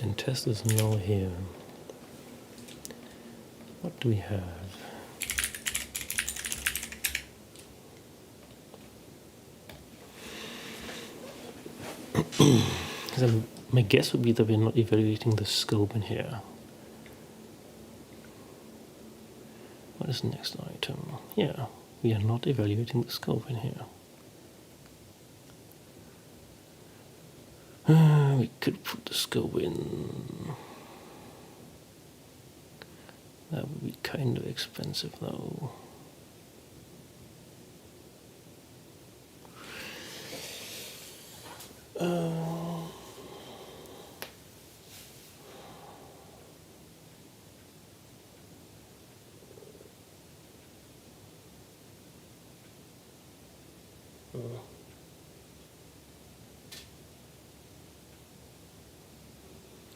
And test is null here. What do we have? My guess would be that we're not evaluating the scope in here. What is the next item? Yeah, we are not evaluating the scope in here. We could put the scope in. That would be kind of expensive though.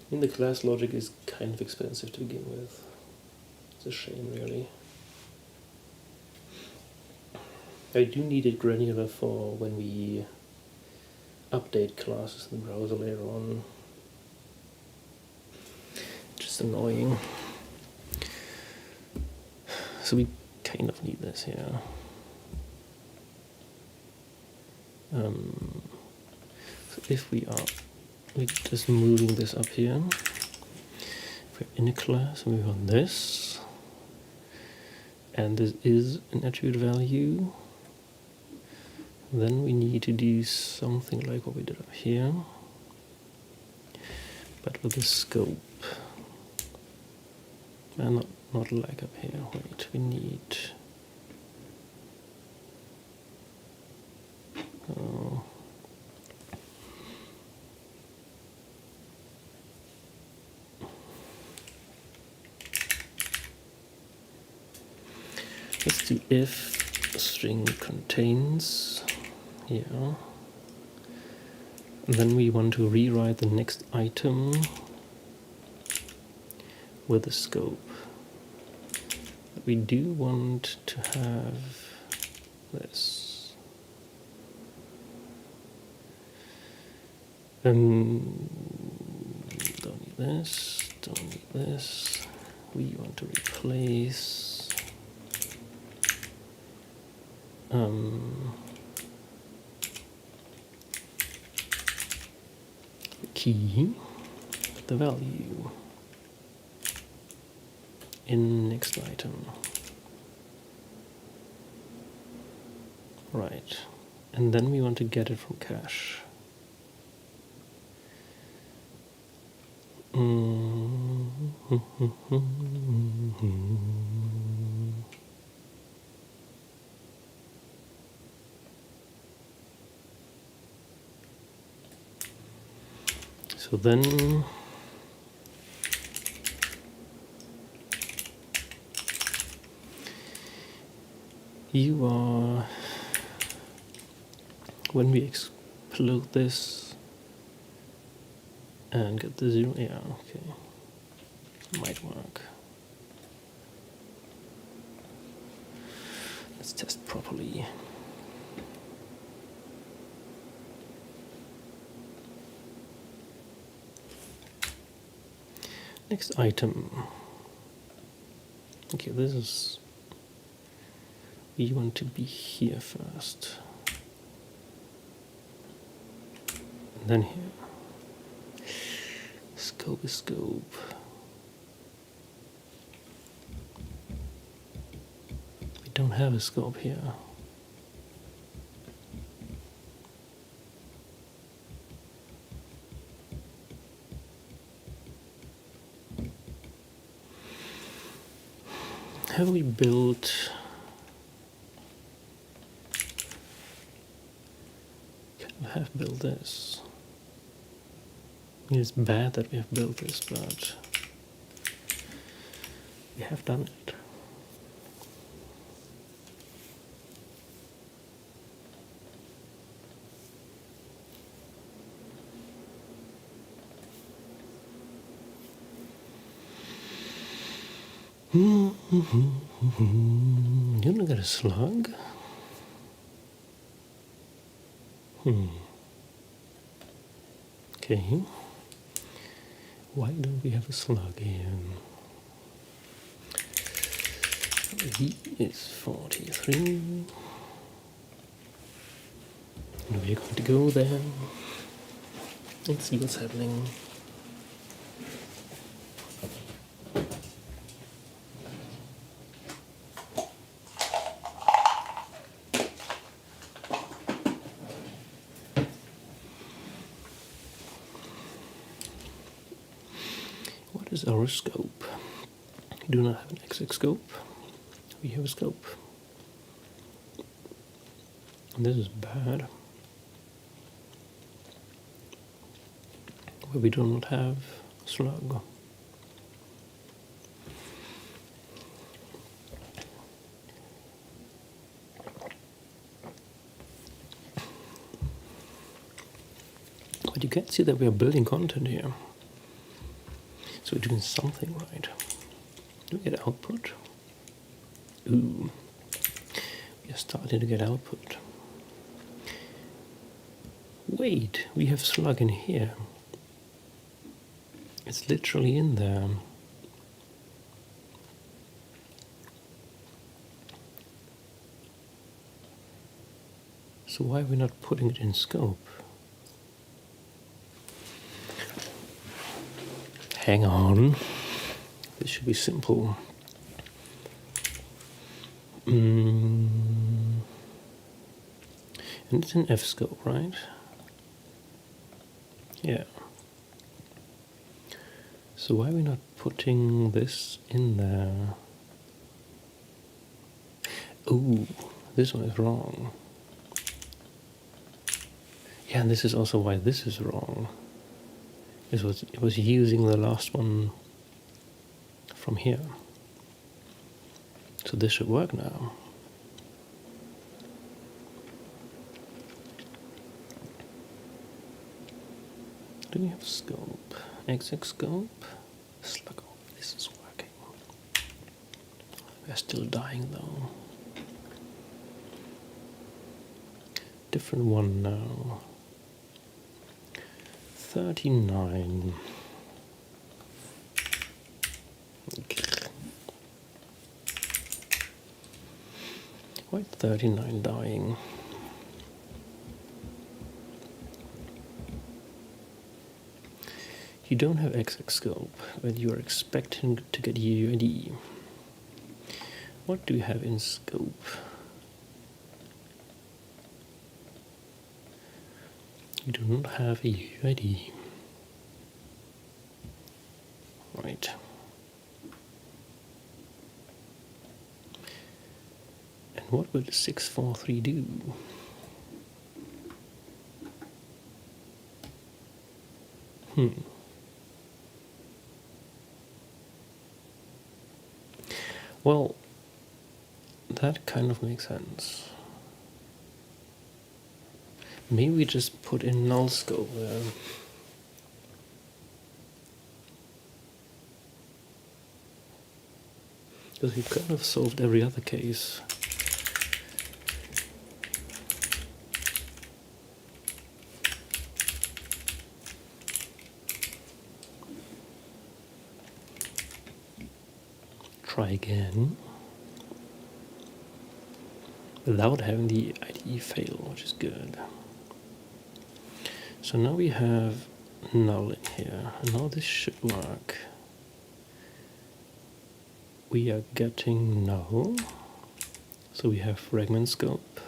I mean, the class logic is kind of expensive to begin with. It's a shame, really. I do need it granular for when we update classes in the browser later on. Just annoying. So we kind of need this here. So if we're just moving this up here, if we're in a class and we want this, and this is an attribute value, then we need to do something like what we did up here, but with the scope. And not like up here. Wait, we need. Let's do if string contains here. And then we want to rewrite the next item with a scope. But we do want to have this. Don't need this, don't need this. We want to replace key the value in next item. Right, and then we want to get it from cache. So then you are, when we explode this and get the 0, yeah, okay, might work. Let's test properly. Next item. Okay, this is, we want to be here first. And then here. Scope is scope. We don't have a scope here. Have we built? Have built this. I mean, it's bad that we have built this, but we have done it. You don't get a slug? Okay. Why don't we have a slug here? He is 43. And we're going to go there and see what's happening. What is our scope? We do not have an XX scope. We have a scope. And this is bad. Where we do not have slug. But you can see that we are building content here. So we're doing something right. Do we get output? Ooh. We are starting to get output. Wait, we have slug in here. It's literally in there. So why are we not putting it in scope? Hang on. This should be simple. And it's an F scope, right? Yeah. So why are we not putting this in there? Oh, this one is wrong. Yeah, and this is also why this is wrong. It was using the last one from here. So this should work now. Do we have scope? XX scope? Slug. This is working. We're still dying though. Different one now. 39. Okay. Why 39 dying? You don't have XX scope, but you are expecting to get UID. What do you have in scope? You do not have a UID. Right. And what would 643 do? Well, that kind of makes sense. Maybe we just put in null scope there. Because we kind of solved every other case. Try again. Without having the IDE fail, which is good. So now we have null in here, and now this should work. We are getting null, so we have fragment scope,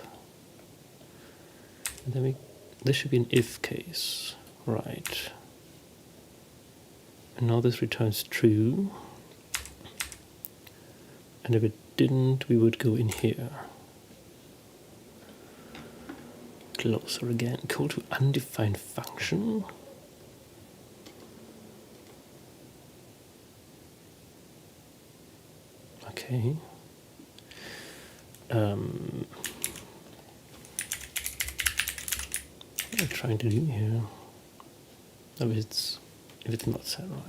and then this should be an if case, right? And now this returns true, and if it didn't, we would go in here. Closer again, call to undefined function. Okay. What am I trying to do here? If it's not set right.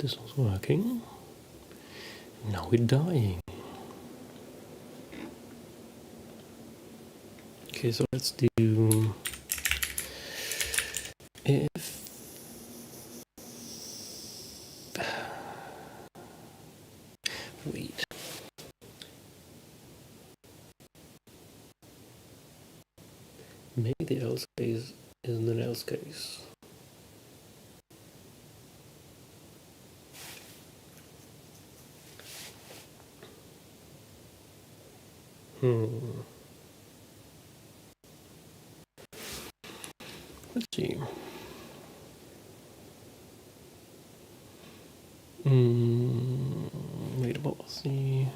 This was working. Now we're dying. Okay, so let's do if wait. Maybe the else case isn't an else case. Let's see. Wait, what was the...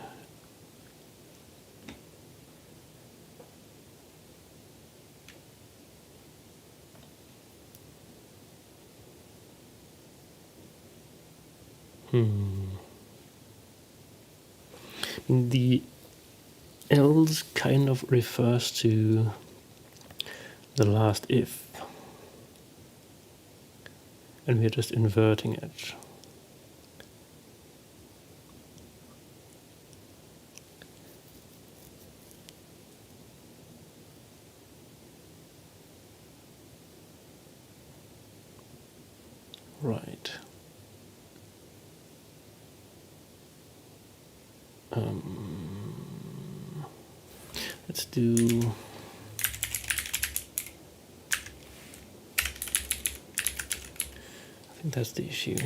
The else kind of refers to the last if, and we're just inverting it. Right. Let's do... I think that's the issue.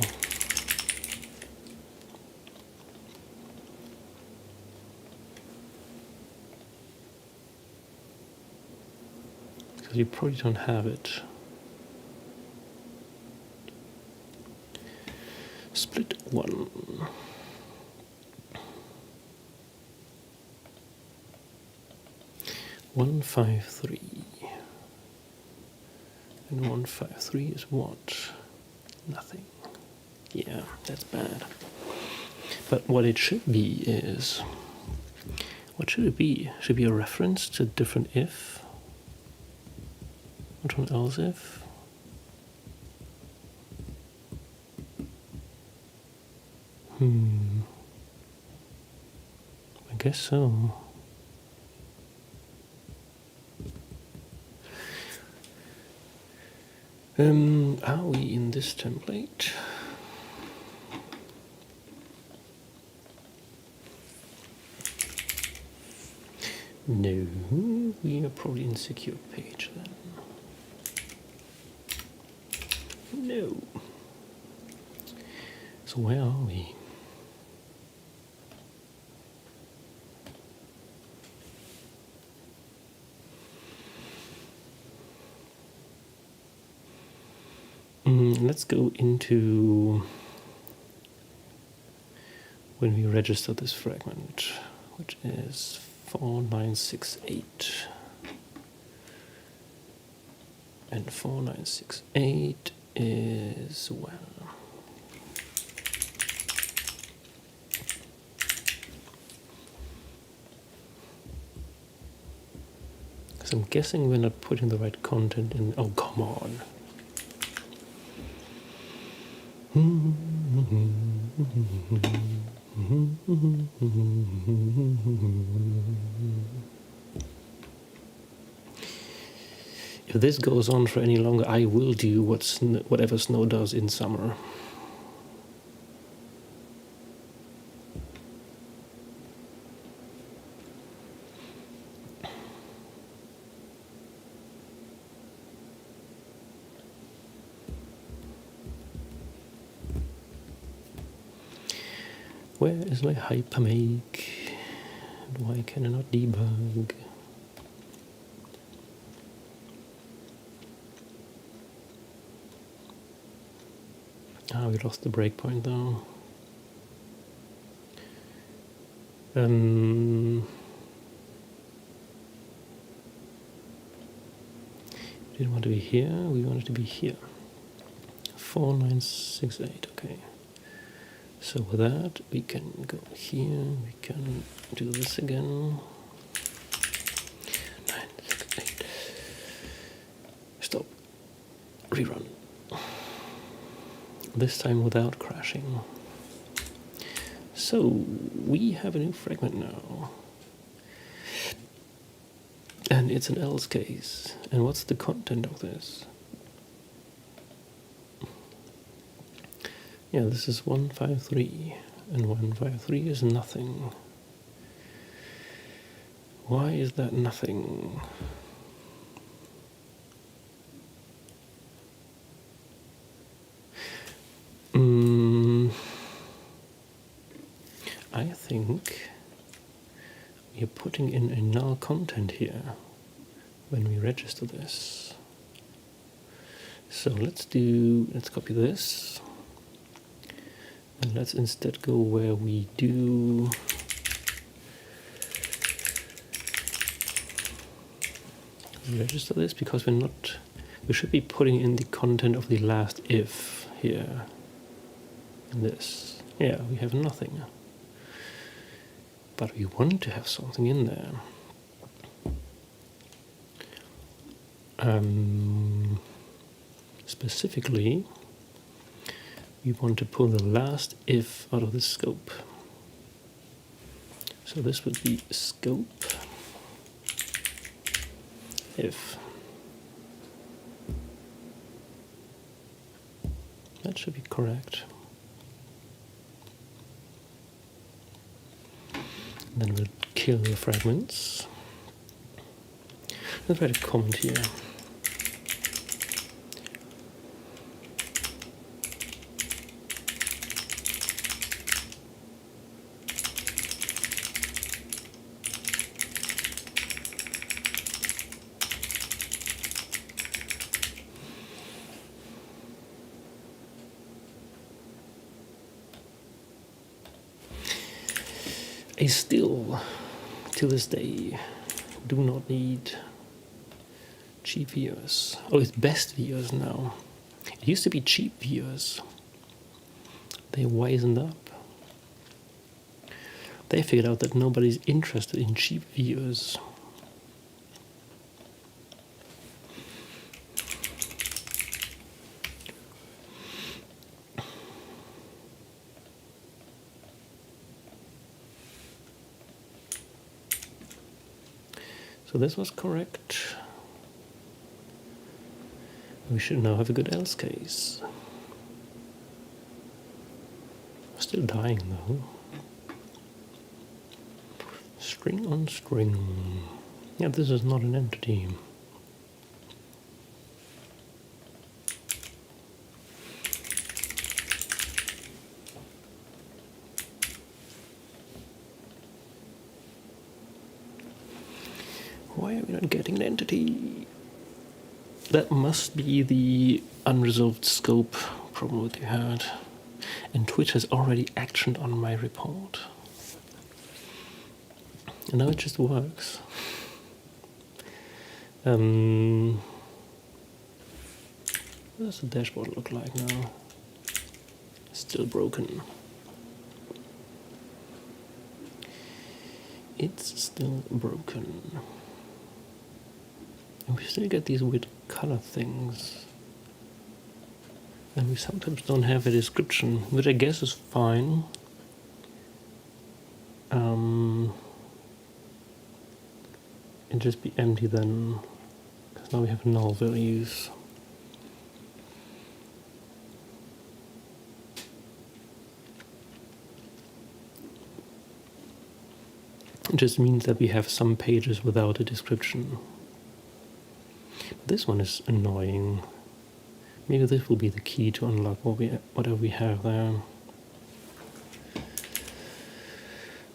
Because you probably don't have it. Split 1. One, 5, 3. And 1, 5, 3 is what? Nothing. Yeah, that's bad. But what it should be is... What should it be? Should be a reference to different if? Which one else if? I guess so. Are we in this template? No, we are probably in secure page then. No. So where are we? Let's go into when we register this fragment, which is 4968. And 4968 is, well, because I'm guessing we're not putting the right content in. Oh, come on. If this goes on for any longer, I will do whatever snow does in summer. Where is my hypermake? And why can I not debug? Ah, we lost the breakpoint though. We didn't want to be here, we wanted to be here. 4968, okay. So with that, we can go here, we can do this again. 968. Stop. Rerun. This time without crashing. So we have a new fragment now. And it's an else case. And what's the content of this? Yeah, this is 153, and 153 is nothing. Why is that nothing? I think we're putting in a null content here when we register this. So let's copy this. And let's instead go where we do register this, because we should be putting in the content of the last if here in this. Yeah, we have nothing. But we want to have something in there. Specifically, we want to pull the last if out of the scope. So this would be scope if. That should be correct. Then we'll kill the fragments. Let's write a comment here. I still, to this day, do not need cheap viewers. Oh, it's best viewers now. It used to be cheap viewers. They wisened up. They figured out that nobody's interested in cheap viewers. So this was correct. We should now have a good else case. Still dying though. String on string. Yeah, this is not an entity. Why are we not getting an entity? That must be the unresolved scope problem that you had. And Twitch has already actioned on my report. And now it just works. What does the dashboard look like now? Still broken. It's still broken. And we still get these weird color things. And we sometimes don't have a description, which I guess is fine. It'd just be empty then, because now we have null values. It just means that we have some pages without a description. This one is annoying. Maybe this will be the key to unlock whatever we have there.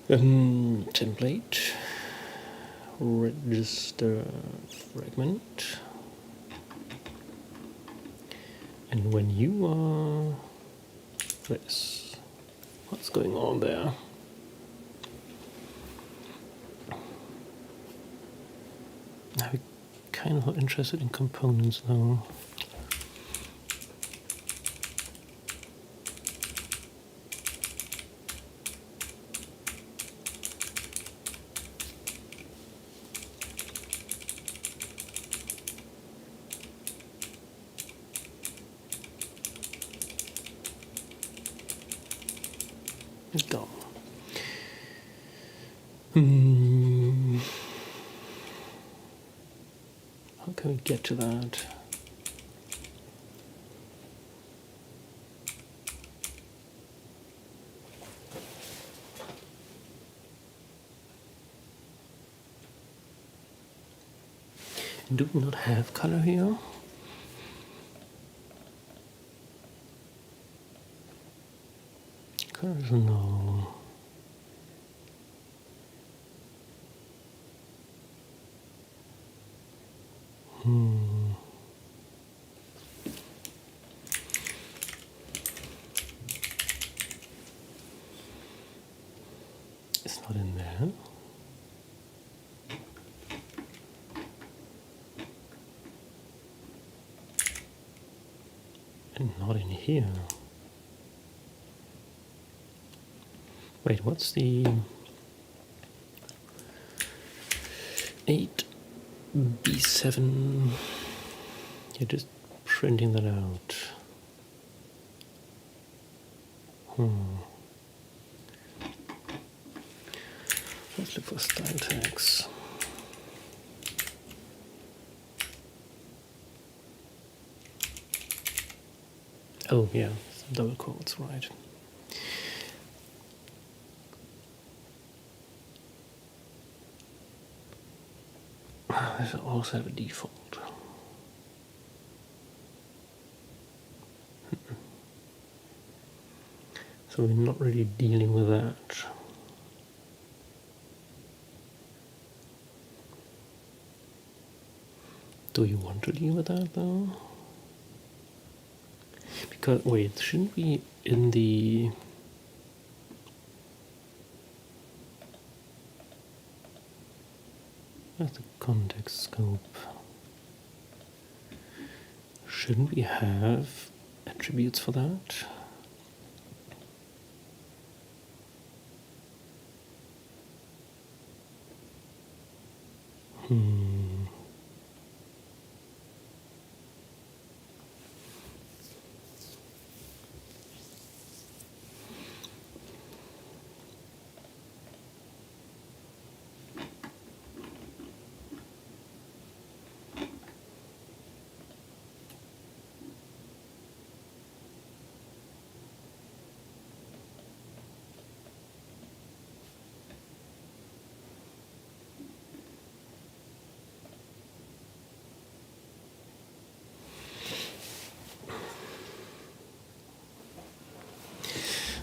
Template. Register fragment. And when you are this, what's going on there? I'm kind of interested in components though. Dumb. How can we get to that? Do we not have color here? Colors, no. It's not in there. And not in here. Wait, what's the 8B7? You're just printing that out. Let's look for style tags. Oh yeah, double quotes, right. I should also have a default. So we're not really dealing with that. Do you want to deal with that though? Because, wait, shouldn't we in the... Where's the context scope? Shouldn't we have attributes for that?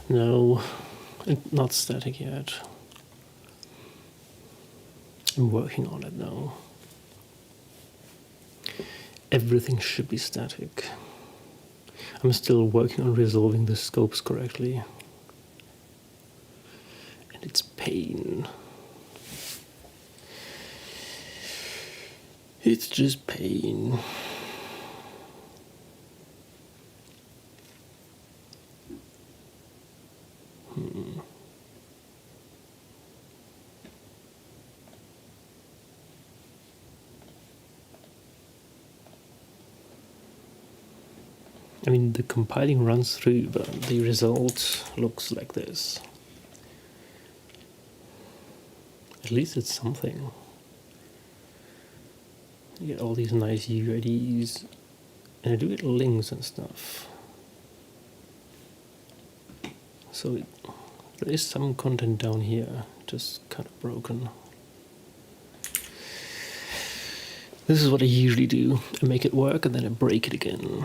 No, not static yet. I'm working on it now. Everything should be static. I'm still working on resolving the scopes correctly. And it's pain. It's just pain. I mean, the compiling runs through, but the result looks like this. At least it's something. You get all these nice UIDs, and I do get links and stuff. So there is some content down here, just kind of broken. This is what I usually do. I make it work and then I break it again.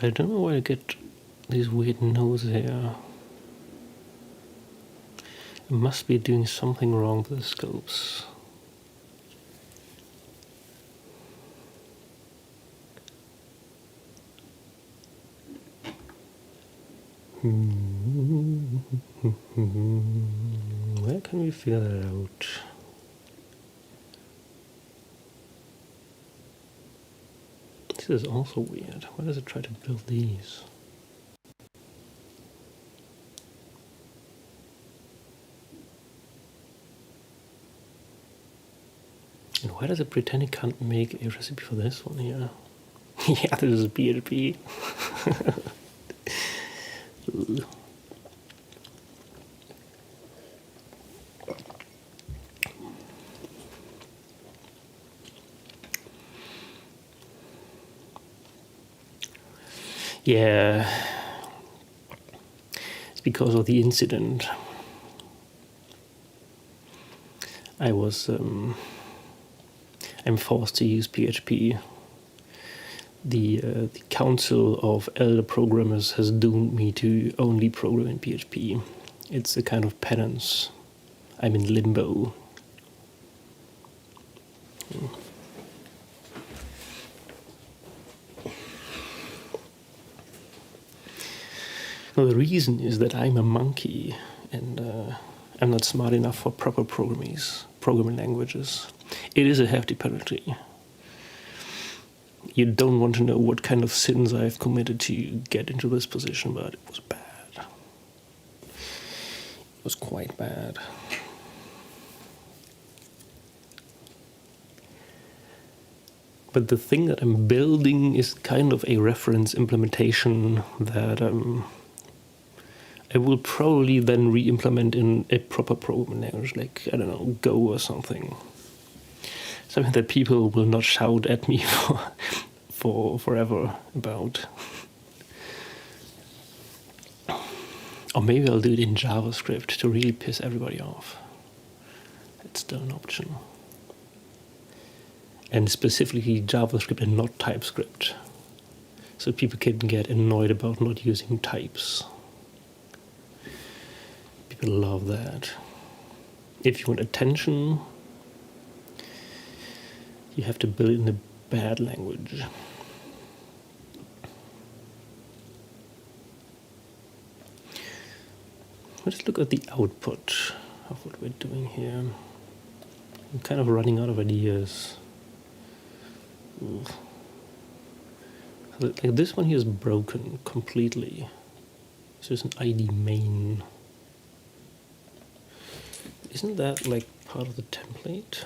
I don't know where I get these weird nodes here. I must be doing something wrong with the scopes. Where can we figure that out? This is also weird. Why does it try to build these? And why does it pretend it can't make a recipe for this one here? Yeah, this is PHP. Yeah, it's because of the incident. I'm forced to use PHP. The Council of Elder Programmers has doomed me to only program in PHP. It's a kind of penance. I'm in limbo. Well, the reason is that I'm a monkey and I'm not smart enough for proper programming languages. It is a hefty penalty. You don't want to know what kind of sins I've committed to get into this position, but it was bad. It was quite bad. But the thing that I'm building is kind of a reference implementation that I will probably then re-implement in a proper programming language, like, I don't know, Go or something. Something that people will not shout at me for forever about. Or maybe I'll do it in JavaScript to really piss everybody off. It's still an option. And specifically JavaScript and not TypeScript. So people can get annoyed about not using types. People love that. If you want attention, you have to build it in a bad language. Let's look at the output of what we're doing here. I'm kind of running out of ideas. Like this one here is broken completely. So it's an ID main. Isn't that like part of the template?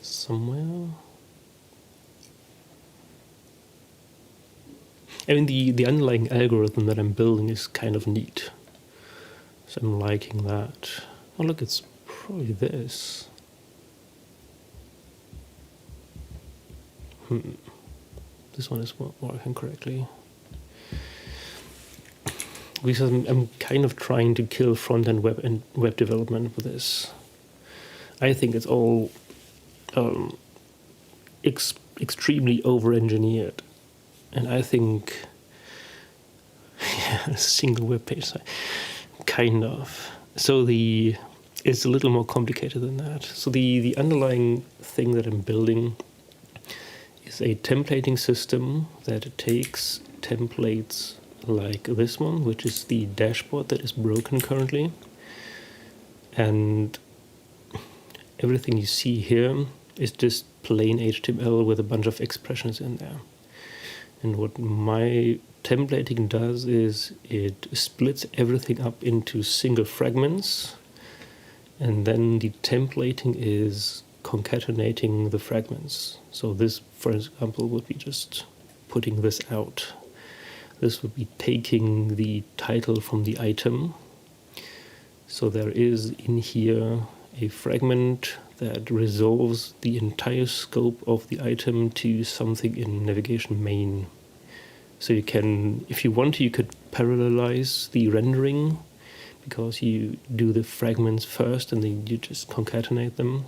Somewhere? I mean, the underlying algorithm that I'm building is kind of neat. So I'm liking that. Oh look, it's probably this. This one is working correctly. Because I'm kind of trying to kill front-end web development with this. I think it's all extremely over-engineered. And I think a single web page, kind of. So it's a little more complicated than that. So the underlying thing that I'm building is a templating system that takes templates like this one, which is the dashboard that is broken currently. And everything you see here is just plain HTML with a bunch of expressions in there. And what my templating does is it splits everything up into single fragments, and then the templating is concatenating the fragments. So this, for example, would be just putting this out. This would be taking the title from the item. So there is in here a fragment that resolves the entire scope of the item to something in navigation main. So you can, if you want to, you could parallelize the rendering, because you do the fragments first and then you just concatenate them.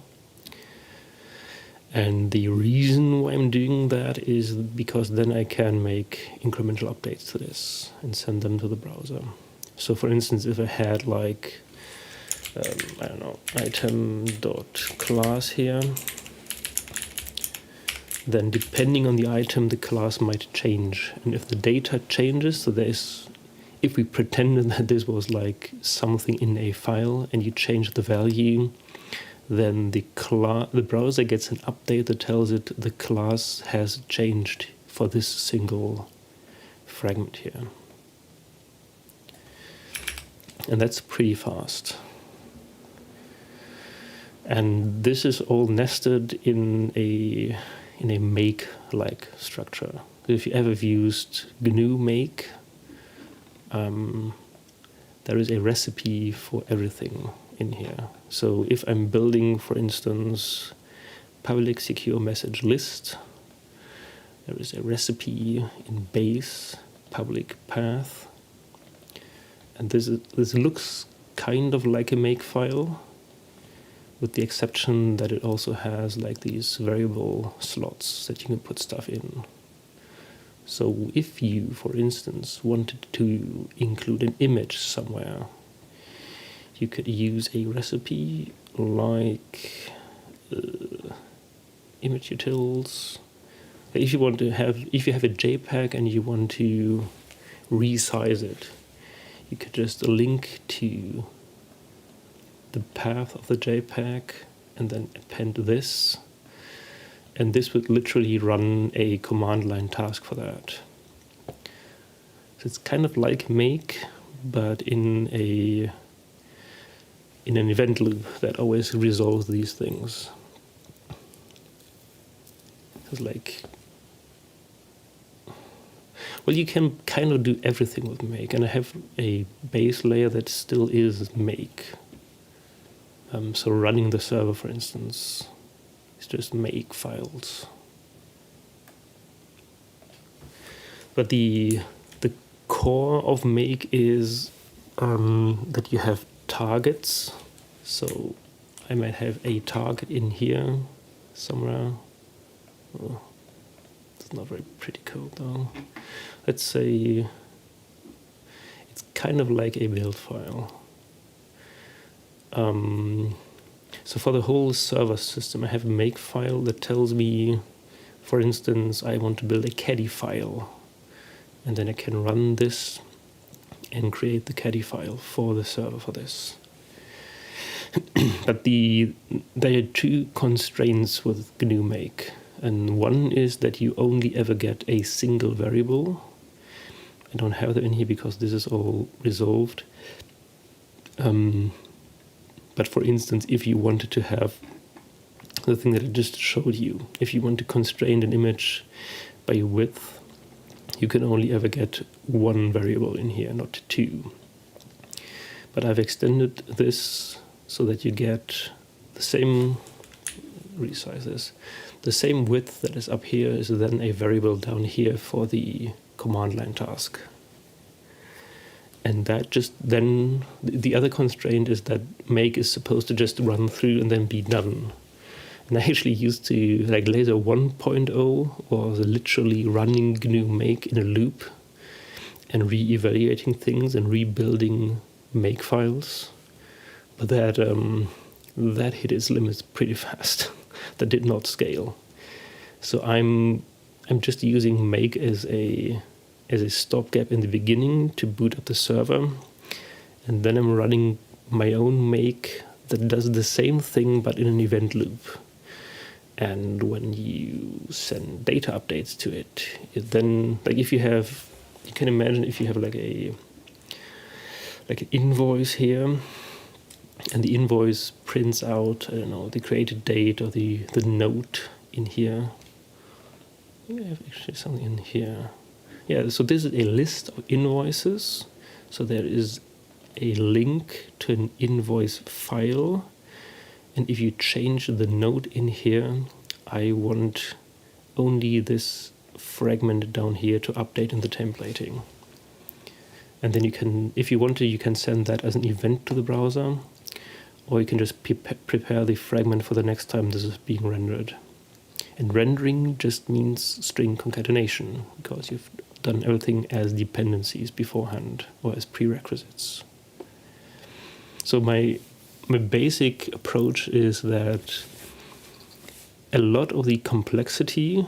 And the reason why I'm doing that is because then I can make incremental updates to this and send them to the browser. So for instance, if I had like, I don't know, item.class here, then depending on the item, the class might change. And if the data changes, so there's, if we pretended that this was like something in a file and you change the value, then the browser gets an update that tells it the class has changed for this single fragment here. And that's pretty fast. And this is all nested in a make-like structure. If you ever used GNU Make, there is a recipe for everything in here. So if I'm building, for instance, public secure message list, there is a recipe in base public path. And this looks kind of like a make file, with the exception that it also has like these variable slots that you can put stuff in. So if you, for instance, wanted to include an image somewhere, you could use a recipe like image utils. If you have a JPEG and you want to resize it, you could just link to the path of the JPEG and then append this, and this would literally run a command line task for that. So it's kind of like Make, but in an event loop that always resolves these things. It's like, well, you can kind of do everything with Make, and I have a base layer that still is Make. So running the server, for instance, is just Make files. But the core of Make is that you have targets. So I might have a target in here somewhere. Oh, it's not very pretty code though. Let's say it's kind of like a build file. So for the whole server system, I have a make file that tells me, for instance, I want to build a caddy file, and then I can run this and create the caddy file for the server for this. But there are two constraints with GNU Make, and one is that you only ever get a single variable. I don't have that in here because this is all resolved. But for instance, if you wanted to have the thing that I just showed you, if you want to constrain an image by width, you can only ever get one variable in here, not two. But I've extended this so that you get the same, resize this, the same width that is up here is then a variable down here for the command line task. And that just then, the other constraint is that Make is supposed to just run through and then be done. And I actually used to, like Laser 1.0 was literally running GNU Make in a loop and re-evaluating things and rebuilding Make files. But that hit its limits pretty fast. That did not scale. So I'm just using Make as as a stopgap in the beginning to boot up the server. And then I'm running my own make that does the same thing but in an event loop. And when you send data updates to it, then, like, if you have, you can imagine if you have like an invoice here, and the invoice prints out, I don't know, the created date or the note in here. I have actually something in here. Yeah, so this is a list of invoices. So there is a link to an invoice file. And if you change the note in here, I want only this fragment down here to update in the templating. And then you can, if you want to, you can send that as an event to the browser, or you can just prepare the fragment for the next time this is being rendered. And rendering just means string concatenation, because you've done everything as dependencies beforehand, or as prerequisites. So my basic approach is that a lot of the complexity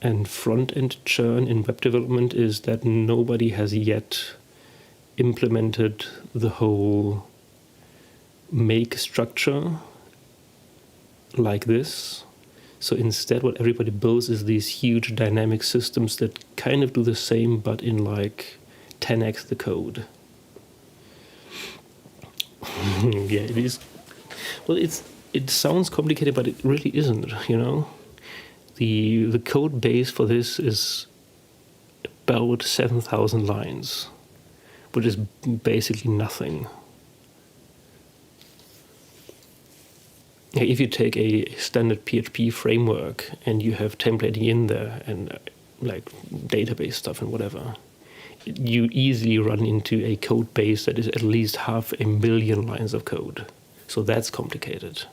and front-end churn in web development is that nobody has yet implemented the whole make structure like this. So instead, what everybody builds is these huge dynamic systems that kind of do the same, but in like 10x the code. Yeah, it is. Well, it sounds complicated, but it really isn't. You know, the code base for this is about 7,000 lines, which is basically nothing. If you take a standard PHP framework and you have templating in there and like database stuff and whatever, you easily run into a code base that is at least 500,000 lines of code. So that's complicated.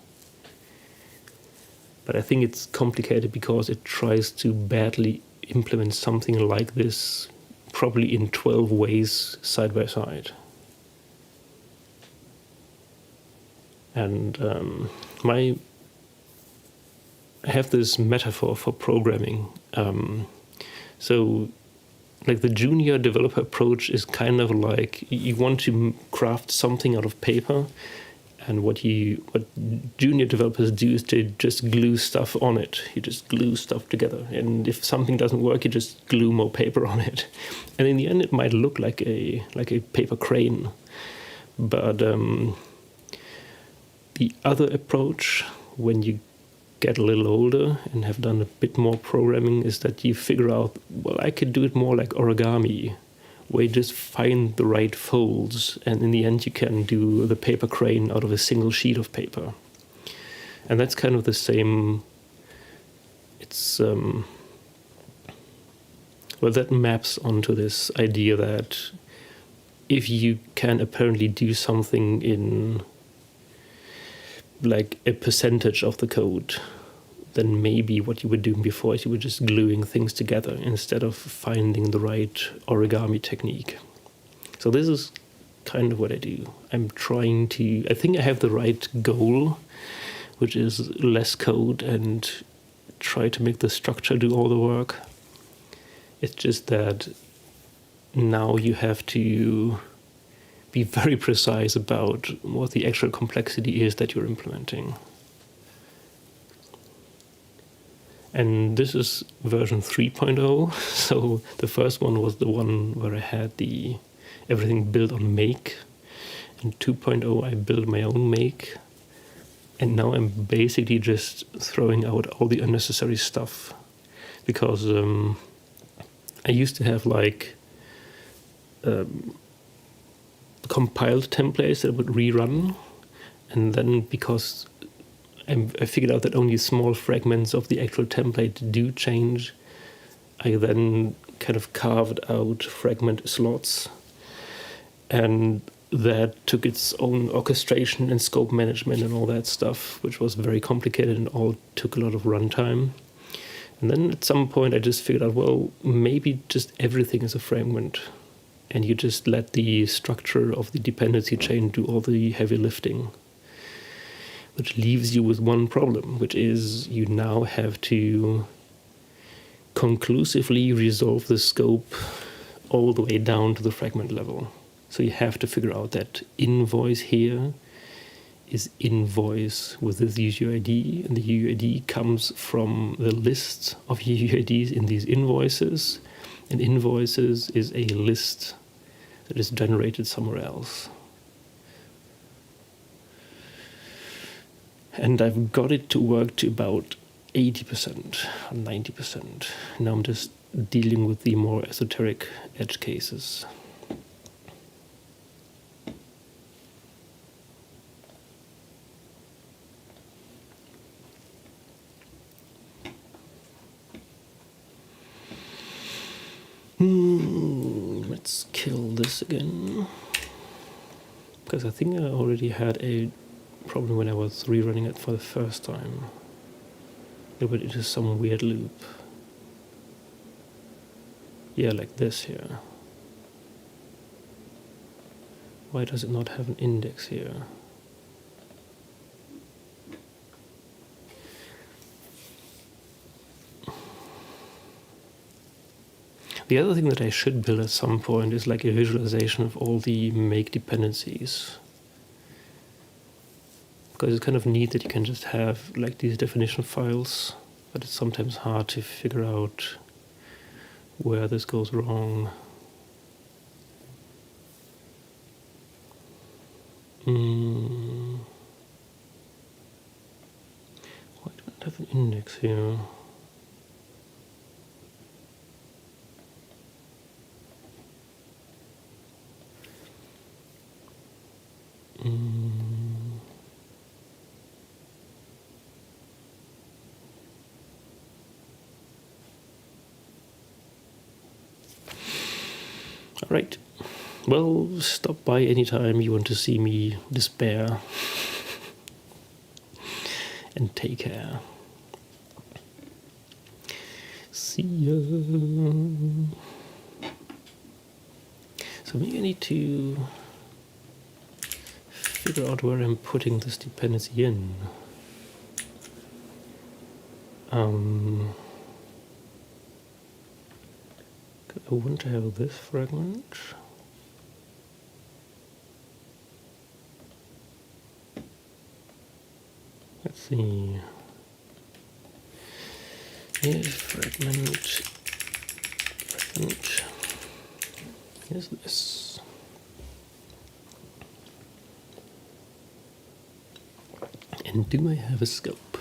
But I think it's complicated because it tries to badly implement something like this, probably in 12 ways side by side. And I have this metaphor for programming. So like the junior developer approach is kind of like you want to craft something out of paper, and what junior developers do is they just glue stuff on it. You just glue stuff together, and if something doesn't work, you just glue more paper on it, and in the end it might look like a paper crane. But the other approach, when you get a little older and have done a bit more programming, is that you figure out, well, I could do it more like origami, where you just find the right folds, and in the end you can do the paper crane out of a single sheet of paper. And that's kind of the same. It's that maps onto this idea that if you can apparently do something in like a percentage of the code, then maybe what you were doing before is you were just gluing things together instead of finding the right origami technique. So this is kind of what I do. I think I have the right goal, which is less code and try to make the structure do all the work. It's just that now you have to be very precise about what the actual complexity is that you're implementing. And this is version 3.0. So the first one was the one where I had everything built on make. In 2.0 I built my own make. And now I'm basically just throwing out all the unnecessary stuff. Because I used to have like compiled templates that would rerun, and then because I figured out that only small fragments of the actual template do change, I then kind of carved out fragment slots, and that took its own orchestration and scope management and all that stuff, which was very complicated and all took a lot of runtime. And then at some point I just figured out, well, maybe just everything is a fragment, and you just let the structure of the dependency chain do all the heavy lifting, which leaves you with one problem, which is you now have to conclusively resolve the scope all the way down to the fragment level. So you have to figure out that invoice here is invoice with this UUID, and the UUID comes from the list of UUIDs in these invoices, and invoices is a list that is generated somewhere else. And I've got it to work to about 80% or 90%. Now I'm just dealing with the more esoteric edge cases. Let's kill this again. Because I think I already had a problem when I was rerunning it for the first time. It went into some weird loop. Yeah, like this here. Why does it not have an index here? The other thing that I should build at some point is like a visualization of all the make dependencies. Because it's kind of neat that you can just have like these definition files, but it's sometimes hard to figure out where this goes wrong. Why do I not have an index here? Right. Well, stop by anytime you want to see me despair. And take care. See ya. So maybe I need to figure out where I'm putting this dependency in. I want to have this fragment. Let's see. Here's fragment. Here's this. And do I have a scope?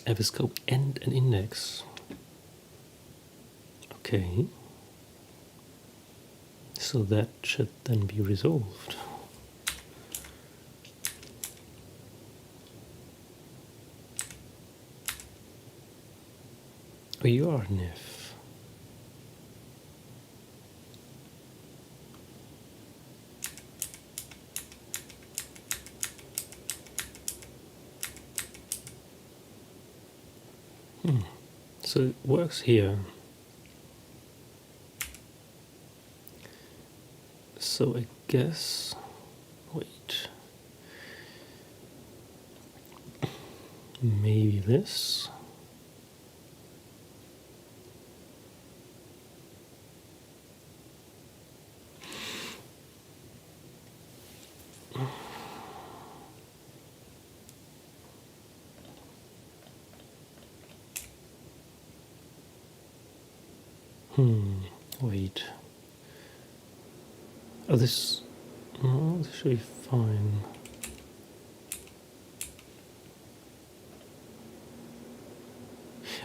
I have a scope and an index. Okay. So that should then be resolved. Oh, you are Nif. So it works here. So I guess, wait, maybe this. Wait. Oh, this should be fine.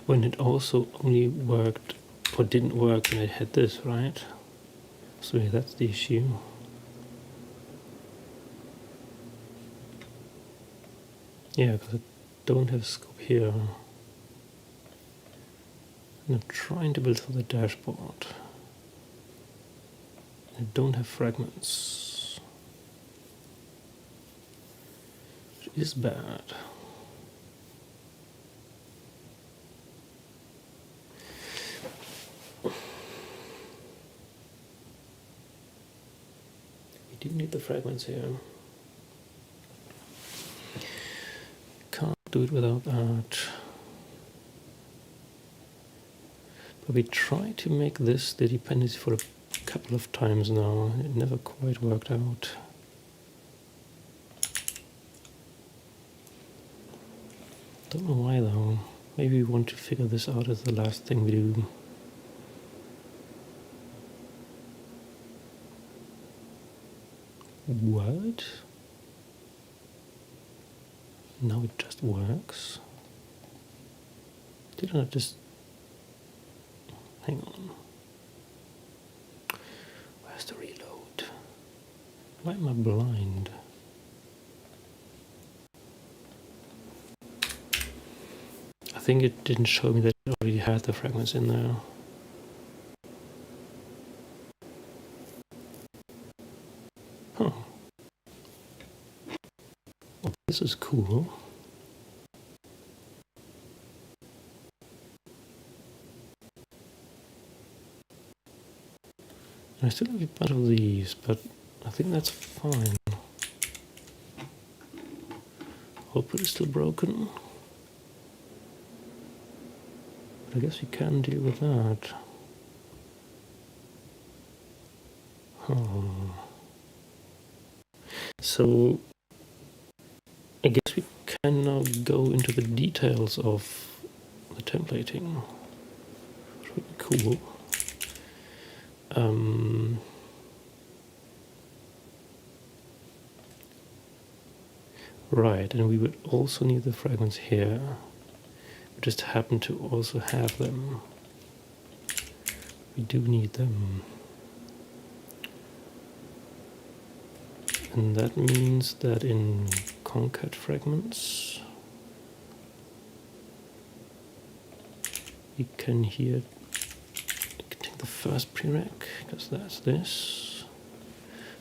When it also only worked, or didn't work when I had this, right? So yeah, that's the issue. Yeah, because I don't have scope here. And I'm trying to build for the dashboard. I don't have fragments. Which is bad. We do need the fragments here. Can't do it without that. We tried to make this the dependency for a couple of times now. It never quite worked out. Don't know why though. Maybe we want to figure this out as the last thing we do. What? Now it just works. Didn't I just... Hang on. Where's the reload? Why am I blind? I think it didn't show me that it already had the fragments in there. Huh. Well, this is cool. I still have a bunch of these, but I think that's fine. Output is still broken. But I guess we can deal with that. So I guess we can now go into the details of the templating. It's really cool. Right, and we would also need the fragments here. We just happen to also have them. We do need them. And that means that in concat fragments, we can here take the first prereq, because that's this.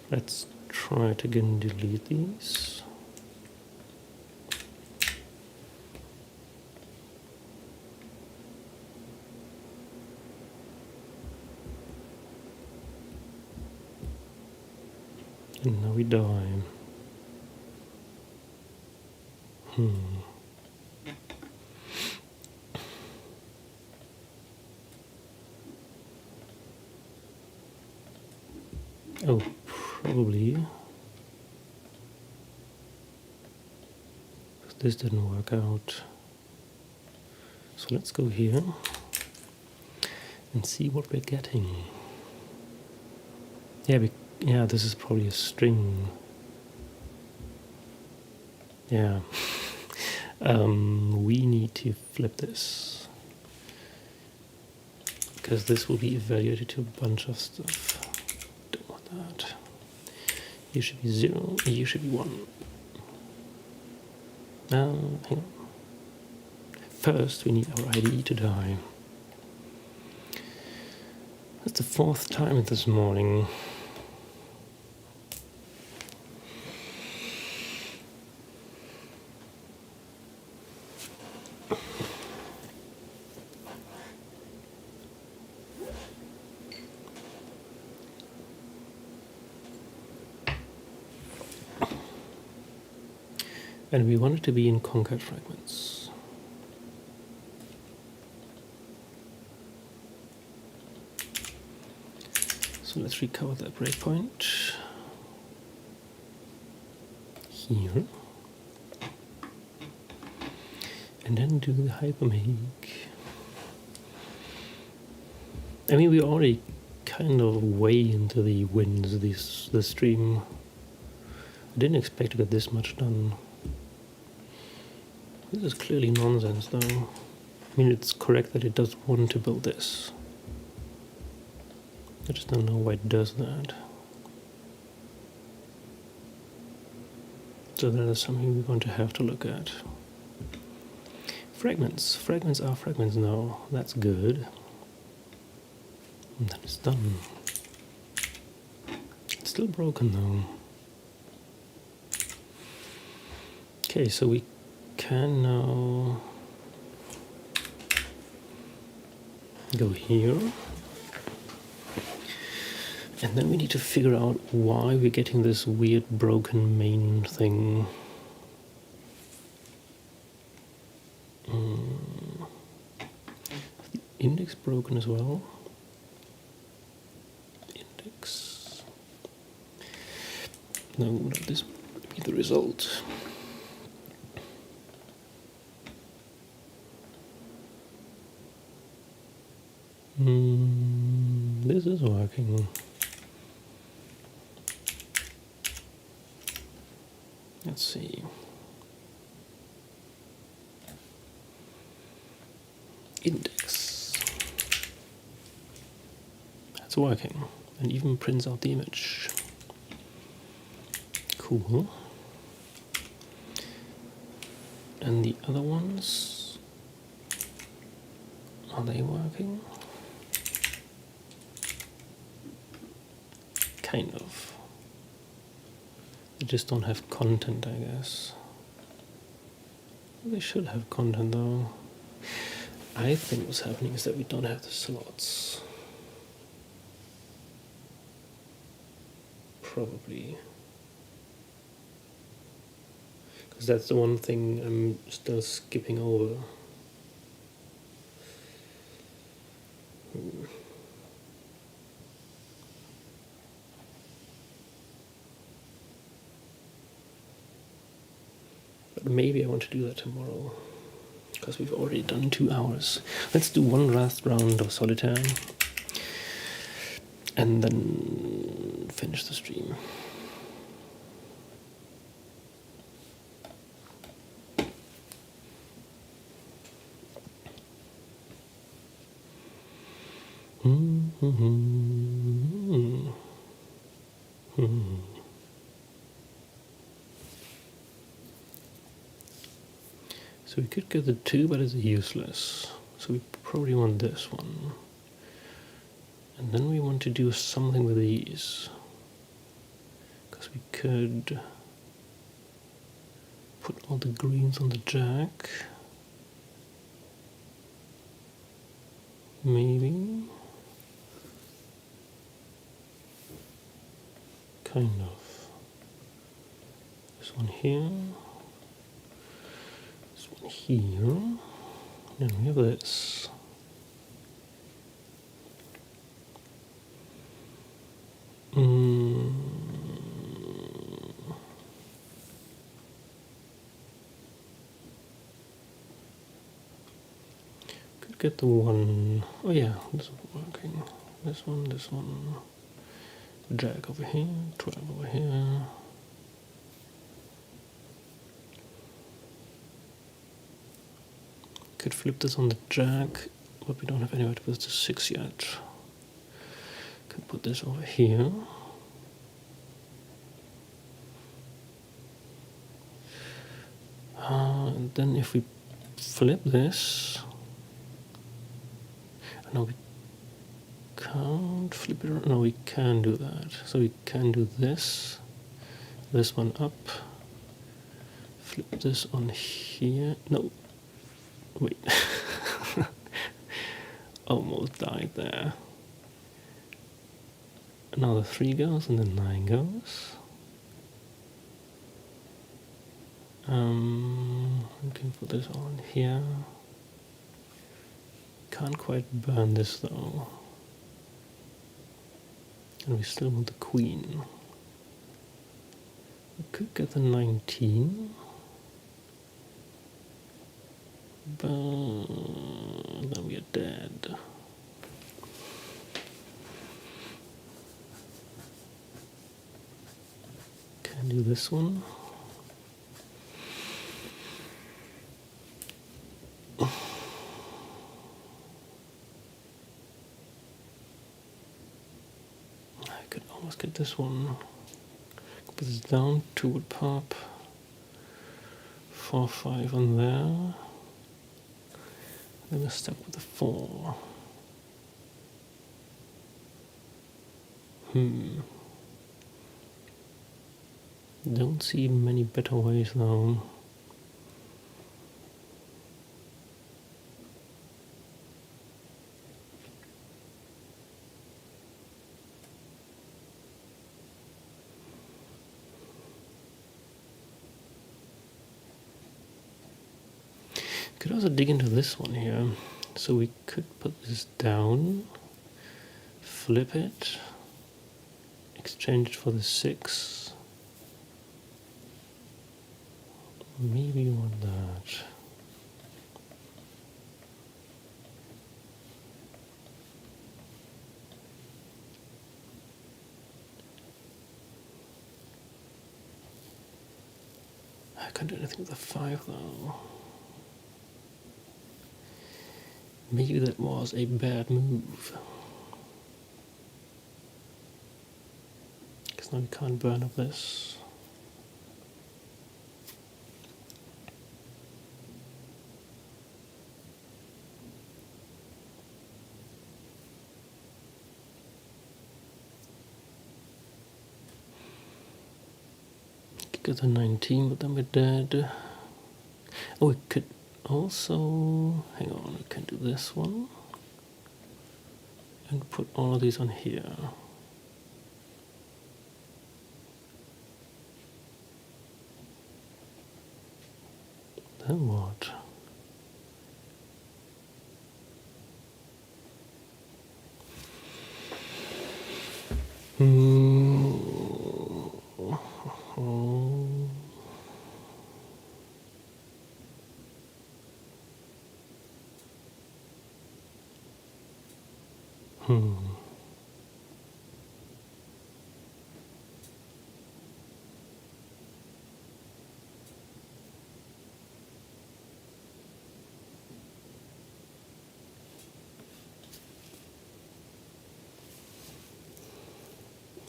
Let's try to again delete these. And now we die. Oh, probably. This didn't work out. So let's go here and see what we're getting. Yeah, this is probably a string. Yeah. We need to flip this, because this will be evaluated to a bunch of stuff. Don't want that. You should be 0, you should be 1. Hang on. First, we need our IDE to die. That's the 4th time this morning. And we want it to be in concat fragments. So let's recover that breakpoint here. And then do the hypermake. I mean, we're already kind of way into the winds this stream. I didn't expect to get this much done. This is clearly nonsense though. I mean, it's correct that it does want to build this. I just don't know why it does that. So that is something we're going to have to look at. Fragments. Fragments are fragments now. That's good. And that is done. It's still broken though. Okay, so we can now go here. And then we need to figure out why we're getting this weird broken main thing. The index broken as well. Index. Now would this be the result? This is working. Let's see. Index. That's working. And even prints out the image. Cool. And the other ones, are they working? Kind of. They just don't have content, I guess. They should have content though. I think what's happening is that we don't have the slots. Probably. Because that's the one thing I'm still skipping over. But maybe I want to do that tomorrow. Because we've already done 2 hours. Let's do one last round of solitaire. And then finish the stream. So we could get the 2, but it's useless. So we probably want this one. And then we want to do something with these. Because we could put all the greens on the jack. Maybe. Kind of. This one here. This one here. And we have this. Could get the one. Oh yeah, this is working. This one, this one. Jack over here, 12 over here. Could flip this on the jack, but we don't have anywhere to put the 6 yet. Could put this over here. And then if we flip this, no, we can't flip it around. No, we can do that. So we can do this one up, flip this on here. No, wait. Almost died there. Another 3 goes and then 9 goes. We can put this on here. Can't quite burn this though. And we still want the queen. We could get the 19. But then we are dead. Can do this one. I could almost get this one. Put this down, 2 would pop. 4, 5 on there. Then we're stuck with the 4. Don't see many better ways though. Could also dig into this one here. So we could put this down, flip it, exchange it for the 6. Maybe we want that. I can't do anything with the 5 though. Maybe that was a bad move. Because now we can't burn up this. Could get a 19, but then we're dead. Oh, we could also, hang on, we can do this one. And put all of these on here. Then what?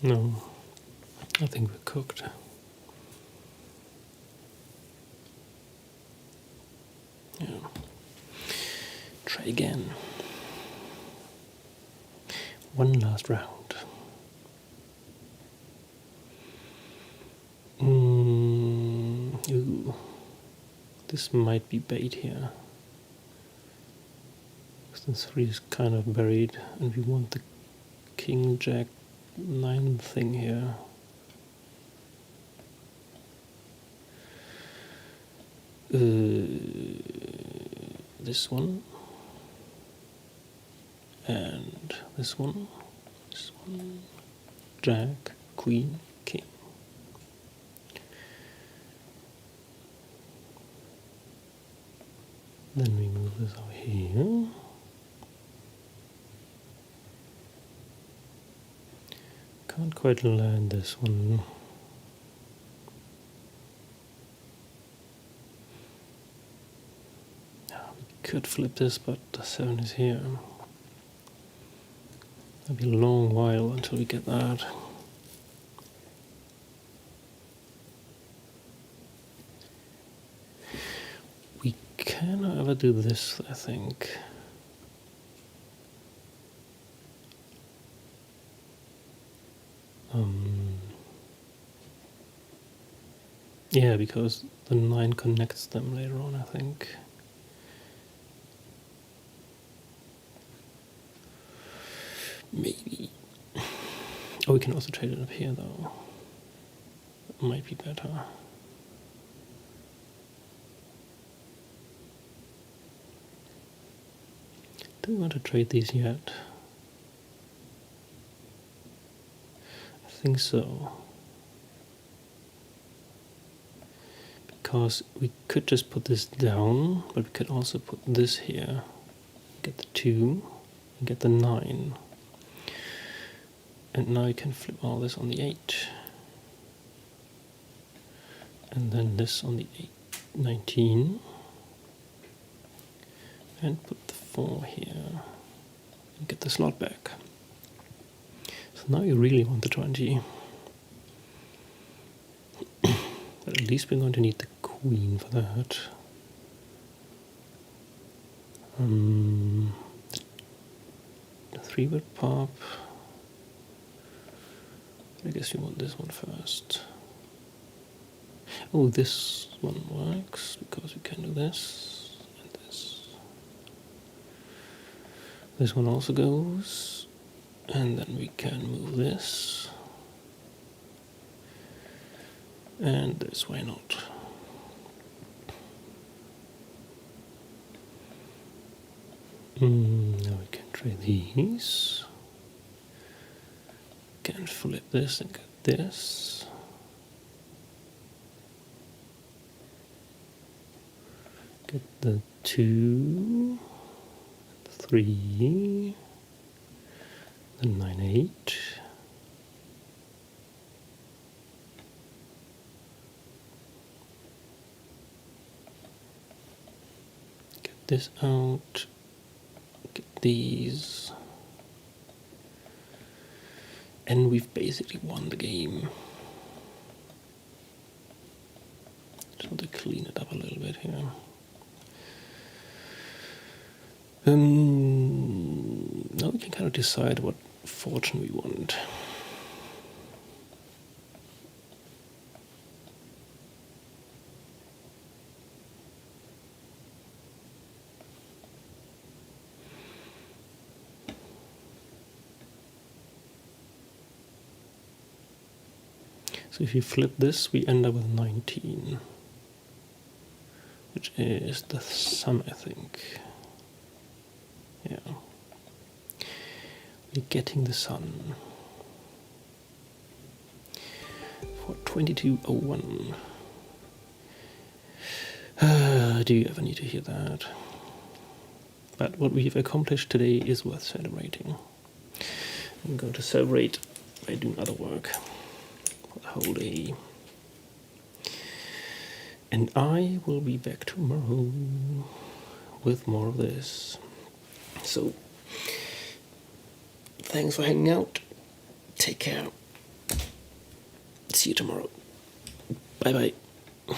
No, I think we're cooked. Yeah. Try again. One last round. Ooh. This might be bait here. The 3 is kind of buried, and we want the King Jack 9 thing here. This one, and this one, Jack, Queen, King. Then we move this out here. Can't quite land this one. Could flip this, but the 7 is here. It'll be a long while until we get that. We can, however, do this, I think. Yeah, because the 9 connects them later on, I think. Maybe. Oh, we can also trade it up here, though. That might be better. Do we want to trade these yet? I think so. Because we could just put this down, but we could also put this here. Get the 2, and get the 9. And now you can flip all this on the 8. And then this on the 19. And put the 4 here. And get the slot back. So now you really want the 20. But at least we're going to need the Queen for that. The 3 would pop. I guess you want this one first. Oh, this one works because we can do this and this. This one also goes, and then we can move this. And this, why not? Now we can try these. Can flip this and get this. Get the 2, 3, the 9, 8. Get this out. Get these. And we've basically won the game. Just want to clean it up a little bit here. Now we can kind of decide what fortune we want. So if you flip this, we end up with 19, which is the sun, I think. Yeah. We're getting the sun for 2201. Do you ever need to hear that? But what we've accomplished today is worth celebrating. I'm going to celebrate by doing other work for the whole day. And I will be back tomorrow with more of this. So, thanks for hanging out. Take care. See you tomorrow. Bye bye.